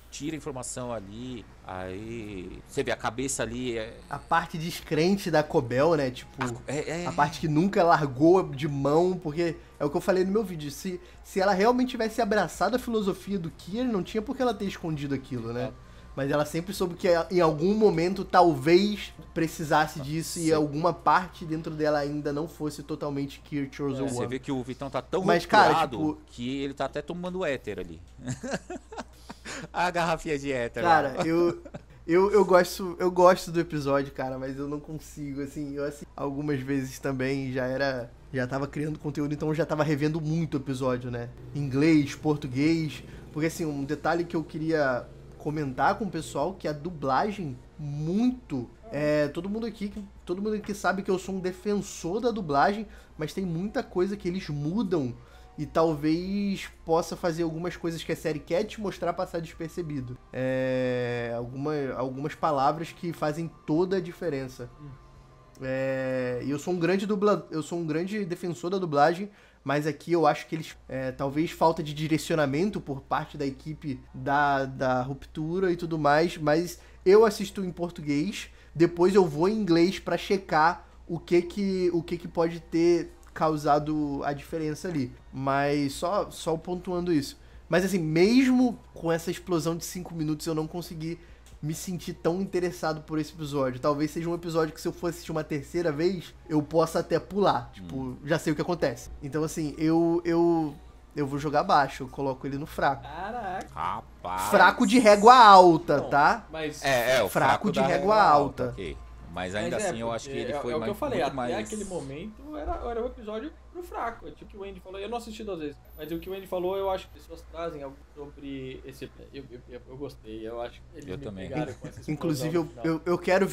tira informação ali, aí você vê a cabeça ali, a parte descrente da Cobel, né, tipo, a parte que nunca largou de mão, porque é o que eu falei no meu vídeo, se ela realmente tivesse abraçado a filosofia do Kier, não tinha por que ela ter escondido aquilo, né? Mas ela sempre soube que em algum momento talvez precisasse disso e alguma parte dentro dela ainda não fosse totalmente Kier Chosen One. Você vê que o Vitão tá tão cara, tipo, que ele tá até tomando éter ali. A garrafinha de éter. Cara, eu gosto do episódio, cara, mas eu não consigo, assim, eu assisti algumas vezes também, já tava criando conteúdo, então eu já tava revendo muito o episódio, né? Inglês, português, porque assim, um detalhe que eu queria comentar com o pessoal, que a dublagem muito, todo mundo aqui sabe que eu sou um defensor da dublagem, mas tem muita coisa que eles mudam e talvez possa fazer algumas coisas que a série quer te mostrar passar despercebido. Algumas palavras que fazem toda a diferença. E eu sou um grande defensor da dublagem, mas aqui eu acho que eles, talvez falta de direcionamento por parte da equipe da Ruptura e tudo mais, mas eu assisto em português, depois eu vou em inglês pra checar o que pode ter causado a diferença ali. Mas só pontuando isso. Mas assim, mesmo com essa explosão de 5 minutos, eu não consegui me sentir tão interessado por esse episódio. Talvez seja um episódio que se eu for assistir uma terceira vez, eu possa até pular. Tipo, já sei o que acontece. Então assim, eu vou jogar baixo, eu coloco ele no fraco. Caraca. Rapaz. Fraco de régua alta, Não, tá? Mas o fraco de da régua alta. Ok. Mas ainda assim, eu acho que ele foi o que eu falei, muito até mais... aquele momento era um episódio pro fraco. Tipo o que o Andy falou, eu não assisti 2 vezes, mas o que o Andy falou, eu acho que as pessoas trazem algo sobre esse... Eu gostei, eu acho que eles também. pegaram com essa explosão Inclusive, no final. eu quero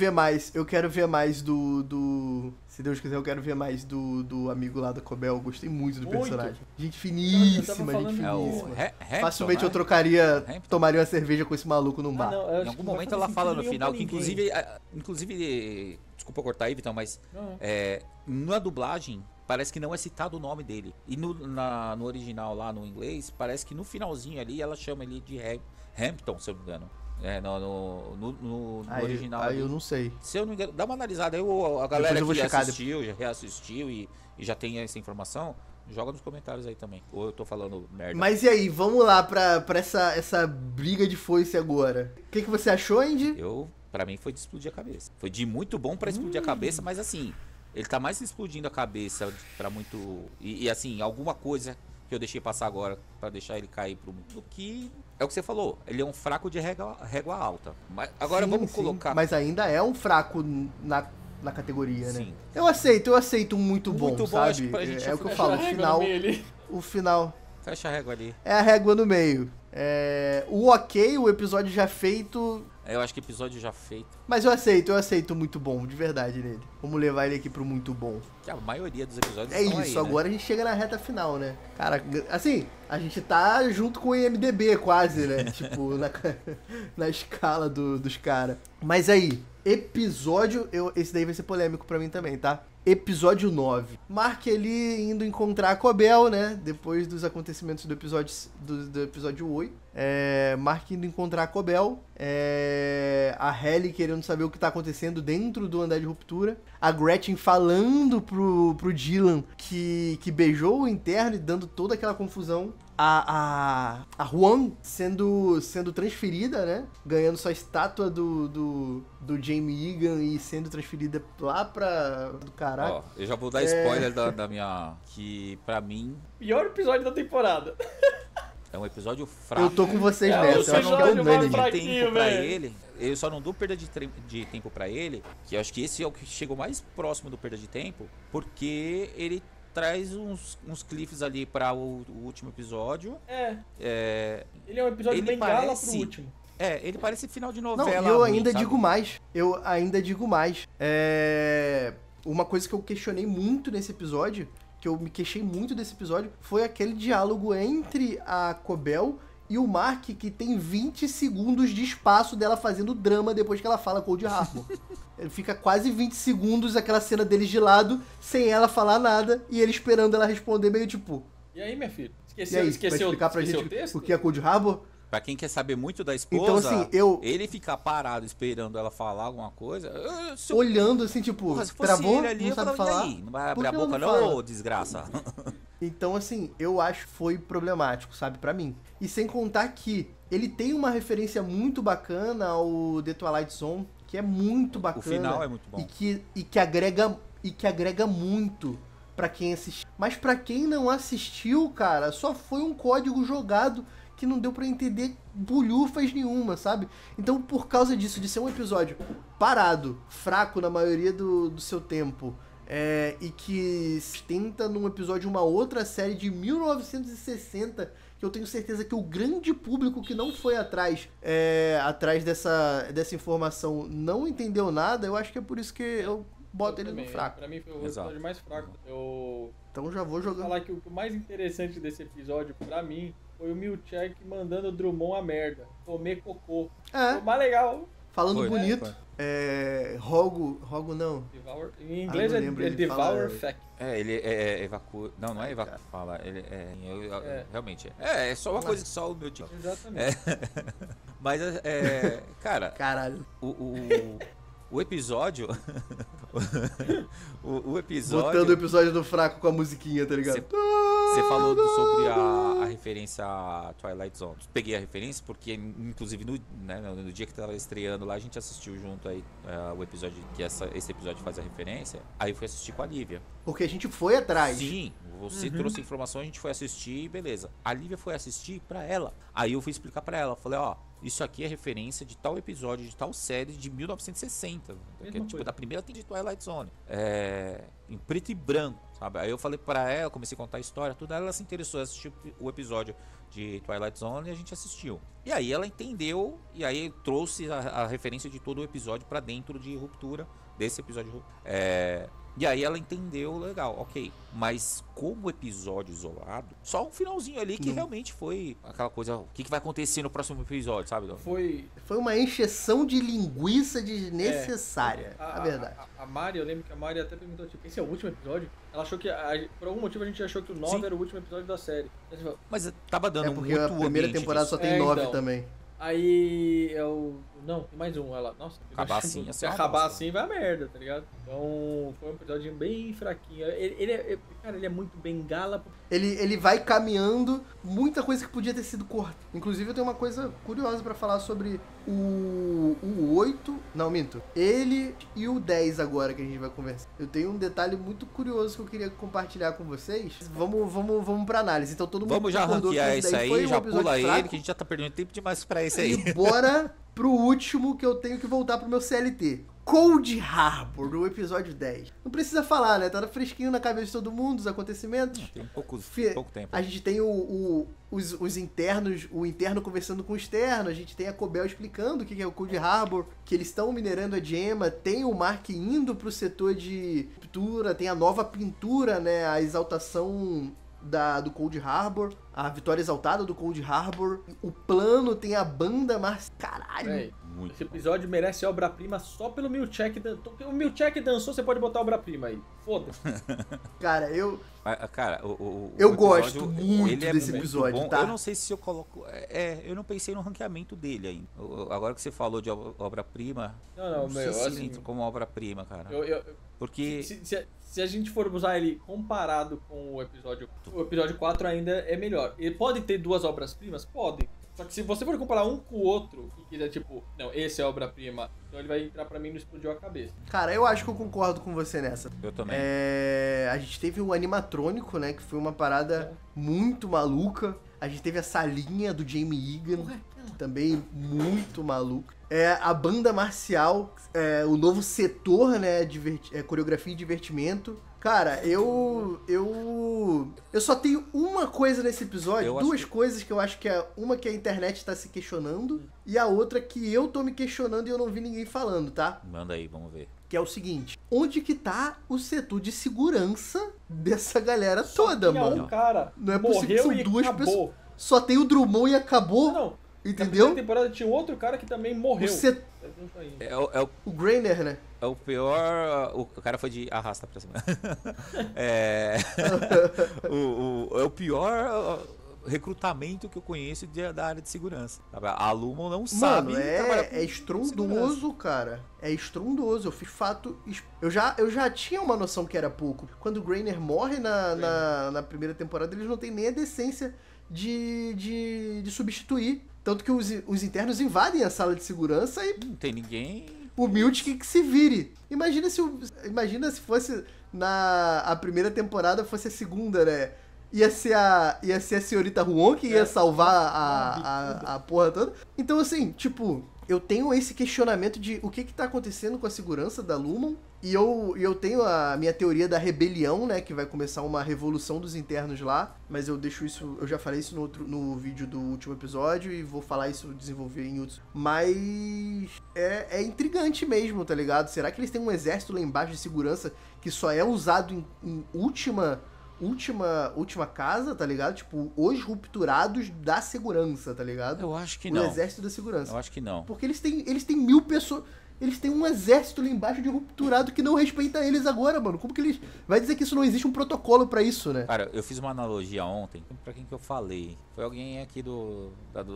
ver mais do... Se Deus quiser, eu quero ver mais do amigo lá da Cobel. Eu gostei muito do personagem. Gente finíssima, gente finíssima. Facilmente eu tomaria uma cerveja com esse maluco num bar. Em algum momento ela fala no final que, inclusive, desculpa cortar aí, Vitão, mas na dublagem parece que não é citado o nome dele. E no original lá no inglês, parece que no finalzinho ali ela chama ele de Hampton, se eu não me engano. No original. Aí eu não sei. Se eu não me engano, dá uma analisada aí, a galera que já reassistiu e já tem essa informação, joga nos comentários aí também. Ou eu tô falando merda. Mas e aí, vamos lá pra essa briga de foice agora. O que você achou, Andy? Pra mim foi de explodir a cabeça. Foi de muito bom pra explodir a cabeça, mas assim, ele tá mais explodindo a cabeça pra muito... E assim, alguma coisa que eu deixei passar agora pra deixar ele cair do que... É o que você falou, ele é um fraco de régua alta. Mas agora vamos colocar... Mas ainda é um fraco na categoria, né? Sim. Eu aceito um muito bom, Muito bom, sabe? acho que pra gente É o que eu Fecha falo, a régua no meio ali. o final Fecha a régua ali. é a régua no meio. O ok, o episódio já feito, Eu acho que episódio já feito. mas eu aceito muito bom, de verdade, nele. Vamos levar ele aqui pro muito bom. Que a maioria dos episódios É estão isso, aí, né? agora a gente chega na reta final, né? Cara, assim, a gente tá junto com o IMDB quase, né? Tipo, na escala dos caras. Mas aí, episódio, esse daí vai ser polêmico pra mim também, tá? Episódio 9. Mark ele indo encontrar a Cobel, né? Depois dos acontecimentos do episódio 8. Mark indo encontrar a Cobel. A Halle querendo saber o que tá acontecendo dentro do andar de ruptura. A Gretchen falando pro Dylan que beijou o interno e dando toda aquela confusão. A Huang sendo transferida, né? Ganhando sua estátua do Jamie Egan e sendo transferida lá do caralho. Ó, eu já vou dar spoiler da minha... Que pra mim Pior episódio da temporada. é um episódio fraco. Eu tô com vocês É, nessa, o eu acho que é episódio mais unânime. fraco. Tempo pra velho. ele. Eu só não dou perda de tempo pra ele, que eu acho que esse é o que chegou mais próximo do perda de tempo, porque ele traz uns cliffs ali para o último episódio. Ele é um episódio Ele bem gala parece- pro último. Ele parece final de Não, novela. e eu ruim, ainda sabe? digo mais. Uma coisa que eu questionei muito nesse episódio, que eu me queixei muito desse episódio, foi aquele diálogo entre a Cobel e o Mark, que tem 20 segundos de espaço dela fazendo drama depois que ela fala Cold Harbor. Ele fica quase 20 segundos, aquela cena deles de lado, sem ela falar nada, e ele esperando ela responder meio tipo... E aí, minha filha? E aí, Esqueceu, vai explicar pra esqueceu gente o texto? o que é Cold Harbor? Pra quem quer saber muito da esposa, Então, assim, ele ficar parado esperando ela falar alguma coisa. Se eu- Olhando assim, tipo, Porra, se fosse travou, ele ali, não eu sabe falava, falar. e aí? Não vai Por abrir a que ela boca não não, fala? ô desgraça. Então, assim, eu acho que foi problemático, sabe, pra mim. E sem contar que ele tem uma referência muito bacana ao The Twilight Zone, que é muito bacana. O final é muito bom. E que agrega muito pra quem assistiu. Mas pra quem não assistiu, cara, só foi um código jogado que não deu pra entender bulhufas nenhuma, sabe? Então, por causa disso, de ser um episódio parado, fraco na maioria do seu tempo, e que tenta num episódio uma outra série de 1960, que eu tenho certeza que o grande público que não foi atrás dessa informação não entendeu nada, eu acho que é por isso que eu boto ele no Também, fraco. Pra mim foi o Exato. episódio mais fraco. Eu Então já vou vou jogando. falar que o mais interessante desse episódio, pra mim, foi o Milchek mandando o Drummond a merda. Comer cocô. Foi o mais legal. Falando Foi, bonito. foi. Rogo não. Em inglês não é lembro, ele Devour fala- Fact. Ele evacua. Não é evacua. Fala. Ele realmente é. É só uma coisa que só o meu tio. Exatamente. Mas cara, Caralho. o episódio. o episódio. Botando o episódio do fraco com a musiquinha, tá ligado? Você falou sobre a referência a Twilight Zone. Peguei a referência porque, inclusive, no dia que tava estreando lá, a gente assistiu junto aí o episódio que esse episódio faz a referência. Aí eu fui assistir com a Lívia. Porque a gente foi atrás. Sim, você trouxe a informação, a gente foi assistir, beleza. A Lívia foi assistir pra ela. Aí eu fui explicar pra ela. Falei, ó, isso aqui é referência de tal episódio, de tal série de 1960. Que é, tipo, coisa. da primeira tem de Twilight Zone. Em preto e branco, sabe? Aí eu falei pra ela, comecei a contar a história, tudo. Aí ela se interessou, assistiu o episódio de Twilight Zone e a gente assistiu. E aí ela entendeu, e aí trouxe a referência de todo o episódio pra dentro de Ruptura, desse episódio de Ruptura. E aí ela entendeu, legal, ok. Mas como episódio isolado, só um finalzinho ali que realmente foi aquela coisa, o que vai acontecer no próximo episódio, sabe? Dom? Foi Foi uma encheção de linguiça desnecessária, a verdade. A Mari, eu lembro que a Mari até perguntou, tipo, esse é o último episódio? Ela achou que, por algum motivo a gente achou que o 9 Sim. era o último episódio da série. Aí você falou, Mas tava dando É porque muito a primeira ambiente temporada disso. só tem 9 então. também. Aí eu. Não, tem mais um. Ela. Nossa, Acabar assim, se ia ser uma acabar bosta. assim vai a merda, tá ligado? Então foi um episódio bem fraquinho. Cara, ele é muito bengala. Ele vai caminhando, muita coisa que podia ter sido cortada. Inclusive eu tenho uma coisa curiosa pra falar sobre o 8, não, minto, ele e o 10 agora que a gente vai conversar. Eu tenho um detalhe muito curioso que eu queria compartilhar com vocês. Vamos pra análise. Então todo mundo Vamos já concordou que ranquear esse isso daí foi aí, um já episódio pula ele, fraco. que a gente já tá perdendo tempo demais pra esse aí. E bora pro último que eu tenho que voltar pro meu CLT. Cold Harbor, no episódio 10. Não precisa falar, né? Tá fresquinho na cabeça de todo mundo, os acontecimentos. Tem pouco tempo. A gente tem os internos, o interno conversando com o externo, a gente tem a Cobel explicando o que é o Cold Harbor, que eles estão minerando a gema, tem o Mark indo pro setor de pintura, tem a nova pintura, né? A exaltação do Cold Harbor, a vitória exaltada do Cold Harbor, o plano tem a banda, mas caralho. Esse episódio merece obra-prima só pelo Milchek. O Milchek dançou, você pode botar obra-prima aí. Foda-se. Cara, eu gosto muito desse episódio, bom. tá? Eu não sei se eu coloco... eu não pensei no ranqueamento dele ainda. Agora que você falou de obra-prima... Não, meu, se assim, entra como obra-prima, cara. Porque... Se a gente for usar ele comparado com o episódio 4 ainda é melhor. Ele pode ter duas obras-primas? Pode. Só que se você for comparar um com o outro, e quiser tipo, não, esse é obra-prima, então ele vai entrar pra mim e não explodiu a cabeça. Cara, eu acho que eu concordo com você nessa. Eu também. A gente teve o animatrônico, né, que foi uma parada muito maluca. A gente teve a salinha do Jamie Egan, também muito maluca. A banda marcial, o novo setor, né, coreografia e divertimento. Cara, eu só tenho uma coisa nesse episódio, duas coisas que eu acho que uma que a internet tá se questionando e a outra que eu tô me questionando e eu não vi ninguém falando, tá? Manda aí, vamos ver. Que é o seguinte, onde que tá o setor de segurança dessa galera toda, mano? Um cara não é possível que são duas acabou. pessoas. Só tem o Drummond e acabou. Não. Entendeu? Na temporada tinha outro cara que também morreu. O Grainer, né? É o pior... O cara foi de arrasta pra cima. É o pior recrutamento que eu conheço da área de segurança. A Lumon não sabe. Mano, é estrondoso, cara. É estrondoso. Eu fiz fato... Eu já tinha uma noção que era pouco. Quando o Grainer morre na primeira temporada, eles não têm nem a decência de substituir. Tanto que os internos invadem a sala de segurança e... Não tem ninguém... O Milchek que se vire. Imagina se fosse a primeira temporada, fosse a segunda, né? Ia ser a senhorita Huon que ia salvar a porra toda. Então, assim, tipo... Eu tenho esse questionamento de o que tá acontecendo com a segurança da Lumon. E eu tenho a minha teoria da rebelião, né? Que vai começar uma revolução dos internos lá. Mas eu deixo isso... Eu já falei isso no vídeo do último episódio. E vou falar isso, desenvolver em outros. Mas... É intrigante mesmo, tá ligado? Será que eles têm um exército lá embaixo de segurança que só é usado em última casa, tá ligado? Tipo, os rupturados da segurança, tá ligado? Eu acho que não. O exército da segurança. Eu acho que não. Porque eles têm 1000 pessoas... Eles têm um exército lá embaixo de rupturado que não respeita eles agora, mano. Como que eles... Vai dizer que isso não existe um protocolo pra isso, né? Cara, eu fiz uma analogia ontem. Pra quem que eu falei? Foi alguém aqui do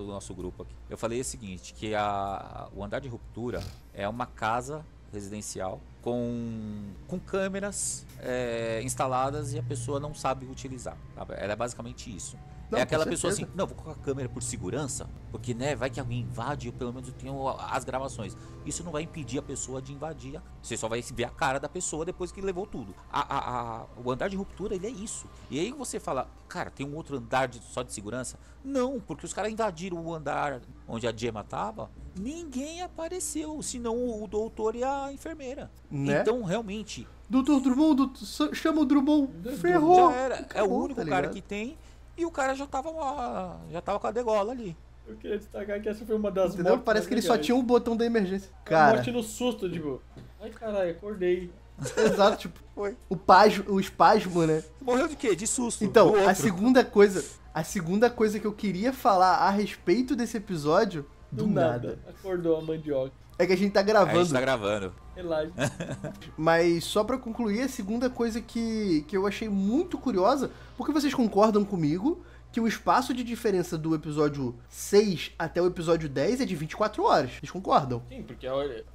nosso grupo aqui. Eu falei o seguinte, que o andar de ruptura é uma casa residencial com câmeras instaladas e a pessoa não sabe utilizar. Sabe? Ela é basicamente isso. Não, é aquela pessoa assim, não, vou colocar a câmera por segurança, porque, né, vai que alguém invade, eu pelo menos tenho as gravações. Isso não vai impedir a pessoa de invadir. Você só vai ver a cara da pessoa depois que levou tudo. O andar de ruptura, ele é isso. E aí você fala, cara, tem um outro andar só de segurança? Não, porque os caras invadiram o andar onde a Gemma tava, ninguém apareceu, senão o doutor e a enfermeira. Né? Então, realmente... Doutor Drummond, chama o Drummond, ferrou. Já era, é o único cara que tem... E o cara já tava com a degola ali. Eu queria destacar que essa foi uma das mortes. Parece que ele só tinha um botão da emergência. Cara, morte no susto, tipo... Ai, caralho, acordei. Exato, tipo... Foi. O espasmo, né? Morreu de quê? De susto. Então, a segunda coisa que eu queria falar a respeito desse episódio... Do nada. Acordou a mandioca. É que a gente tá gravando. A gente tá gravando. Relaxa. Mas só pra concluir, a segunda coisa que eu achei muito curiosa, porque vocês concordam comigo que o espaço de diferença do episódio 6 até o episódio 10 é de 24 horas. Vocês concordam? Sim, porque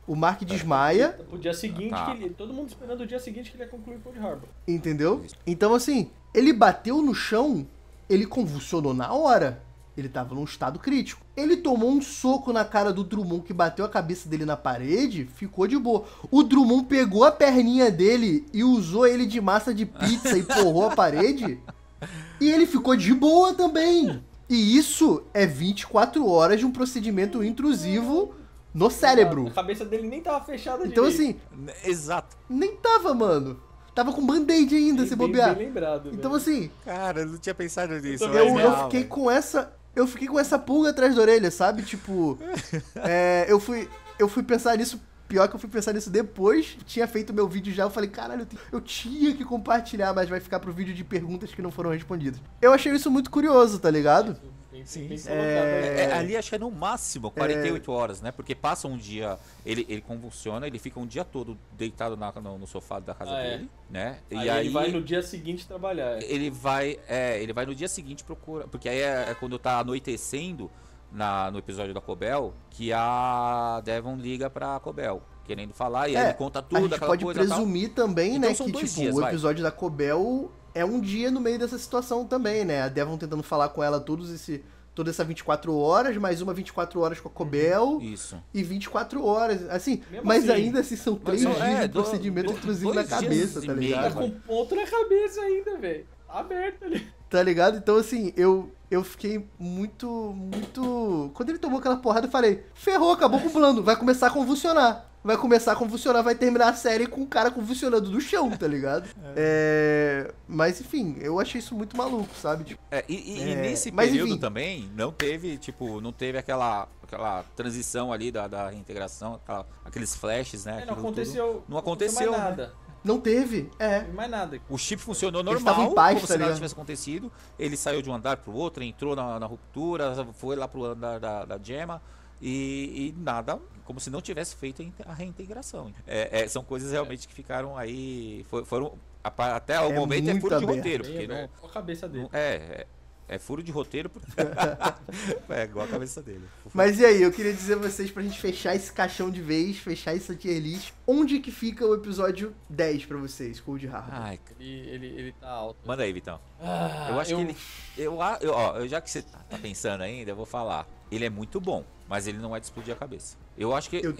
o Mark desmaia. O dia seguinte, todo mundo esperando o dia seguinte que ele ia concluir Cold Harbor. Entendeu? Então, assim, ele bateu no chão, ele convulsionou na hora. Ele tava num estado crítico. Ele tomou um soco na cara do Drummond que bateu a cabeça dele na parede, ficou de boa. O Drummond pegou a perninha dele e usou ele de massa de pizza e porrou a parede. E ele ficou de boa também. E isso é 24 horas de um procedimento intrusivo no cérebro. A cabeça dele nem tava fechada Então, direito. assim, Exato. nem tava, mano. Tava com band-aid ainda, se bobear. Bem lembrado, Então, velho. assim, Cara, eu não tinha pensado nisso. também mas eu real, fiquei velho. com essa. Eu fiquei com essa pulga atrás da orelha, sabe? Tipo. Eu fui pensar nisso. Pior que eu fui pensar nisso depois. Tinha feito meu vídeo já. Eu falei, caralho, eu tinha que compartilhar, mas vai ficar pro vídeo de perguntas que não foram respondidas. Eu achei isso muito curioso, tá ligado? Sim. Ali acho que é no máximo 48 horas, né? Porque passa um dia, ele convulsiona, ele fica um dia todo deitado no sofá da casa dele, né? Aí ele vai no dia seguinte trabalhar. Ele vai no dia seguinte procurar, porque aí é quando tá anoitecendo no episódio da Cobel, que a Devon liga pra Cobel, querendo falar, e aí ele conta tudo, A gente aquela pode coisa presumir também, Então né, são que 2 tipo, dias, o vai. episódio da Cobel é um dia no meio dessa situação também, né? A Devon tentando falar com ela toda essa 24 horas, mais uma 24 horas com a Cobel. Isso. E 24 horas, assim, Mesmo mas assim, ainda assim são 3 só- dias de do- procedimento do- intrusivo na 2 dias cabeça, e tá meio, Tá ligado? com ponto na cabeça ainda, velho. Tá aberto ali. Tá ligado? Então, assim, eu fiquei muito. Quando ele tomou aquela porrada, eu falei: ferrou, acabou com o plano, vai começar a convulsionar. Vai terminar a série com o cara convulsionando do chão, tá ligado? Mas, enfim, eu achei isso muito maluco, sabe? Tipo, E nesse mas, período enfim. também não teve aquela transição ali da reintegração, aqueles flashes, né? Não aquilo aconteceu. tudo. Não aconteceu, mais né? nada. não teve, Não teve mais nada. O chip funcionou Eles normal, estavam em paz, como tá se nada ligado? tivesse acontecido. Ele saiu de um andar pro outro, entrou na ruptura, foi lá pro andar da Gemma e nada, como se não tivesse feito a reintegração. São coisas realmente que ficaram aí, foram até o momento muito furo de aberto. roteiro, Bem porque não, aberto. Com a cabeça dele. é furo de roteiro, é igual a cabeça dele. Mas e aí, eu queria dizer a vocês pra gente fechar esse caixão de vez, fechar essa tier list, onde que fica o episódio 10 pra vocês, Cold Harbor? Ai, Ele tá alto. manda aí, Vitão. Ah, Eu acho que ele. Já que você tá pensando ainda, eu vou falar. Ele é muito bom, mas ele não é de explodir a cabeça. Eu acho que. Eu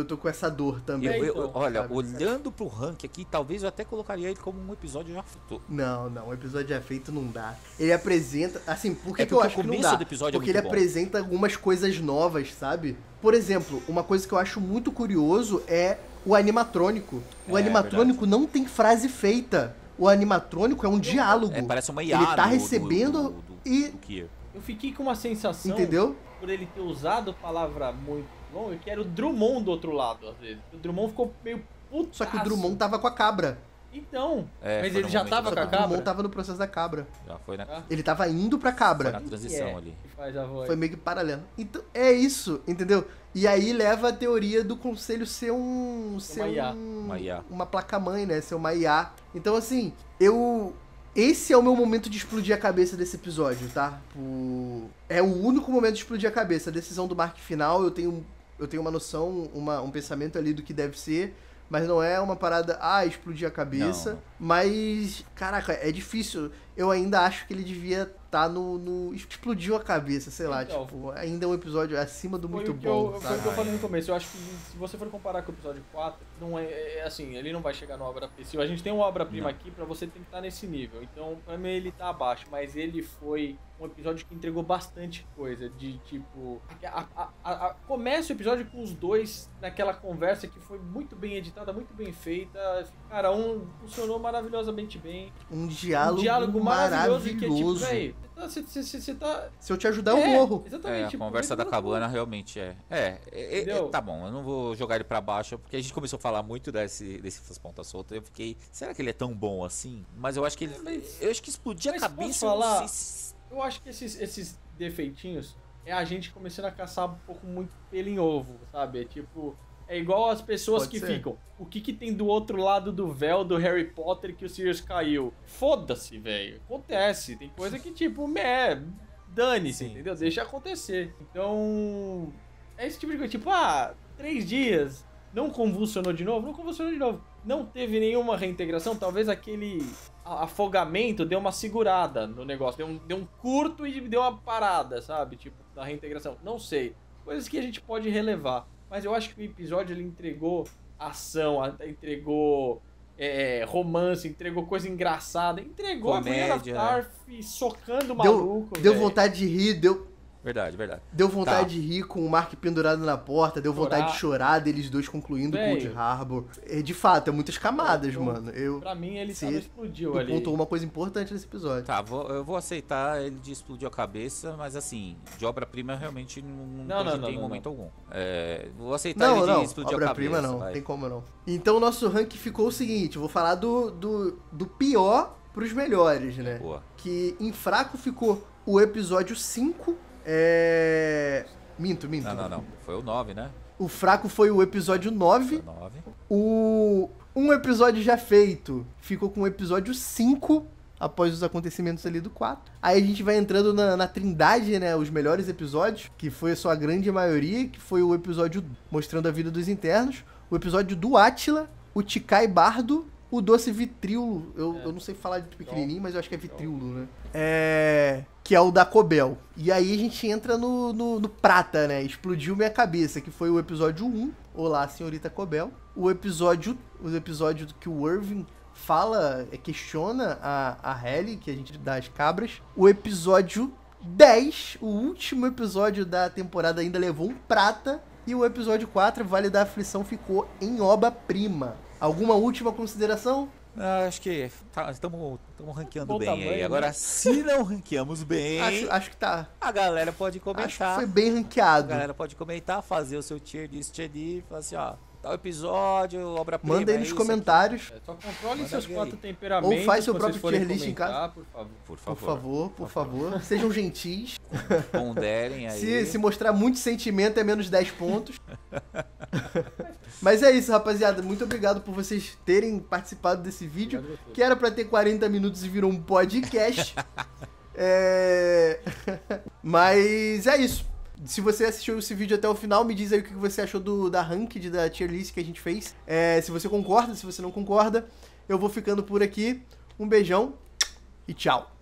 tô com essa dor também. Olha, sabe? olhando pro ranking aqui, talvez eu até colocaria ele como um episódio já feito. Não, o episódio já feito não dá. Ele apresenta, assim, por que, É que eu porque acho o que não começo dá? do episódio é Porque ele muito bom. apresenta algumas coisas novas, sabe? Por exemplo, uma coisa que eu acho muito curioso é o animatrônico. O animatrônico não tem frase feita. O animatrônico é um diálogo. Parece uma IA Ele tá no- recebendo e... do Kier. Eu fiquei com uma sensação, Entendeu? por ele ter usado palavra muito longa, que era o Drummond do outro lado, às vezes. O Drummond ficou meio puto. Só que o Drummond tava com a cabra. Então, mas foi ele no já momento tava Só com que a o Drummond cabra. tava no processo da cabra. Já foi, né? Ah. Ele tava indo pra Foi cabra. na transição ali. Que faz a voz. Foi meio que paralelo. Então, é isso, entendeu? E aí leva a teoria do conselho ser Uma IA. Uma IA. uma placa-mãe, né? Ser uma IA. Então, assim, esse é o meu momento de explodir a cabeça desse episódio, tá? É o único momento de explodir a cabeça. A decisão do Mark final, eu tenho uma noção, um pensamento ali do que deve ser, mas não é uma parada, explodir a cabeça. Não. Mas, caraca, é difícil. Eu ainda acho que ele devia estar no explodiu a cabeça, sei lá, Então, tipo, ainda é um episódio acima do muito bom, Foi o sabe? que eu falei no começo. Eu acho que se você for comparar com o episódio 4, não é assim, ele não vai chegar no obra-prima. Se a gente tem uma obra-prima aqui, pra você tem que estar nesse nível. Então, pra mim, ele tá abaixo. Mas ele foi um episódio que entregou bastante coisa. De tipo. Começa o episódio com os dois naquela conversa que foi muito bem editada, muito bem feita. Cara, funcionou maravilhosamente bem. Um diálogo maravilhoso. Que é tipo, maravilhoso. véi, você tá. Se eu te ajudar, eu morro. Exatamente. A tipo, conversa da entra no cabana realmente Entendeu? tá bom, eu não vou jogar ele pra baixo, porque a gente começou a falar muito dessas pontas soltas. Eu fiquei, será que ele é tão bom assim? Mas eu acho que eu acho que explodir a mas cabeça. posso falar? Eu não sei se- Eu acho que esses defeitinhos é a gente começando a caçar um pouco muito pelo em ovo, sabe? É tipo, é igual as pessoas Pode que ser. ficam. O que tem do outro lado do véu do Harry Potter que o Sirius caiu? Foda-se, velho. Acontece. Tem coisa que tipo, dane-se, Sim, entendeu? sim. Deixa acontecer. Então, é esse tipo de coisa. Tipo, 3 dias. Não convulsionou de novo? Não convulsionou de novo. Não teve nenhuma reintegração. Talvez aquele afogamento deu uma segurada no negócio. Deu um curto e deu uma parada, sabe? Tipo, da reintegração. Não sei. Coisas que a gente pode relevar. Mas eu acho que o episódio ele entregou ação, entregou romance, entregou coisa engraçada. Entregou a Brianna Comédia. Tarf socando o maluco. Deu velho. vontade de rir, deu Verdade, verdade. Deu vontade de rir com o Mark pendurado na porta, deu vontade de chorar deles dois concluindo Cold Harbor. De fato, é muitas camadas, mano. Pra mim, ele só explodiu ali. Pontuou uma coisa importante nesse episódio. Tá, eu vou aceitar ele de explodir a cabeça, mas assim, de obra-prima realmente não tem momento algum. Vou aceitar ele de explodir a cabeça. Obra-prima não, tem como não. Então o nosso rank ficou o seguinte, eu vou falar do pior pros melhores, né? Boa. Que em fraco ficou o episódio 5. Minto. Não. Foi o 9, né? O fraco foi o episódio 9. Foi 9. Um episódio já feito ficou com o episódio 5, após os acontecimentos ali do 4. Aí a gente vai entrando na trindade, né? Os melhores episódios, que foi a sua grande maioria, que foi o episódio mostrando a vida dos internos, o episódio do Átila, o Tikai Bardo, o Doce Vitríolo. Eu não sei falar de pequenininho, mas eu acho que é Vitríolo, né? Que é o da Cobel. E aí a gente entra no prata, né? Explodiu minha cabeça, que foi o episódio 1. Olá, senhorita Cobel. O episódio que o Irving questiona a Halle, que a gente dá as cabras. O episódio 10, o último episódio da temporada, ainda levou um prata. E o episódio 4, Vale da Aflição, ficou em obra-prima. Alguma última consideração? Acho que estamos ranqueando bem aí. Agora, se não ranqueamos bem... Acho que tá. A galera pode comentar. Acho que foi bem ranqueado. A galera pode comentar, fazer o seu tier list ali, falar assim, ó, tal episódio, obra-prima. Manda aí nos comentários. Só controlem seus 4 temperamentos. Ou faz seu próprio tier list em casa. Por favor. Sejam gentis. Ponderem aí. Se mostrar muito sentimento, é menos 10 pontos. Mas é isso, rapaziada. Muito obrigado por vocês terem participado desse vídeo, que era pra ter 40 minutos e virou um podcast. Mas é isso. Se você assistiu esse vídeo até o final, me diz aí o que você achou da ranked, da tier list que a gente fez. Se você concorda, se você não concorda, eu vou ficando por aqui. Um beijão e tchau.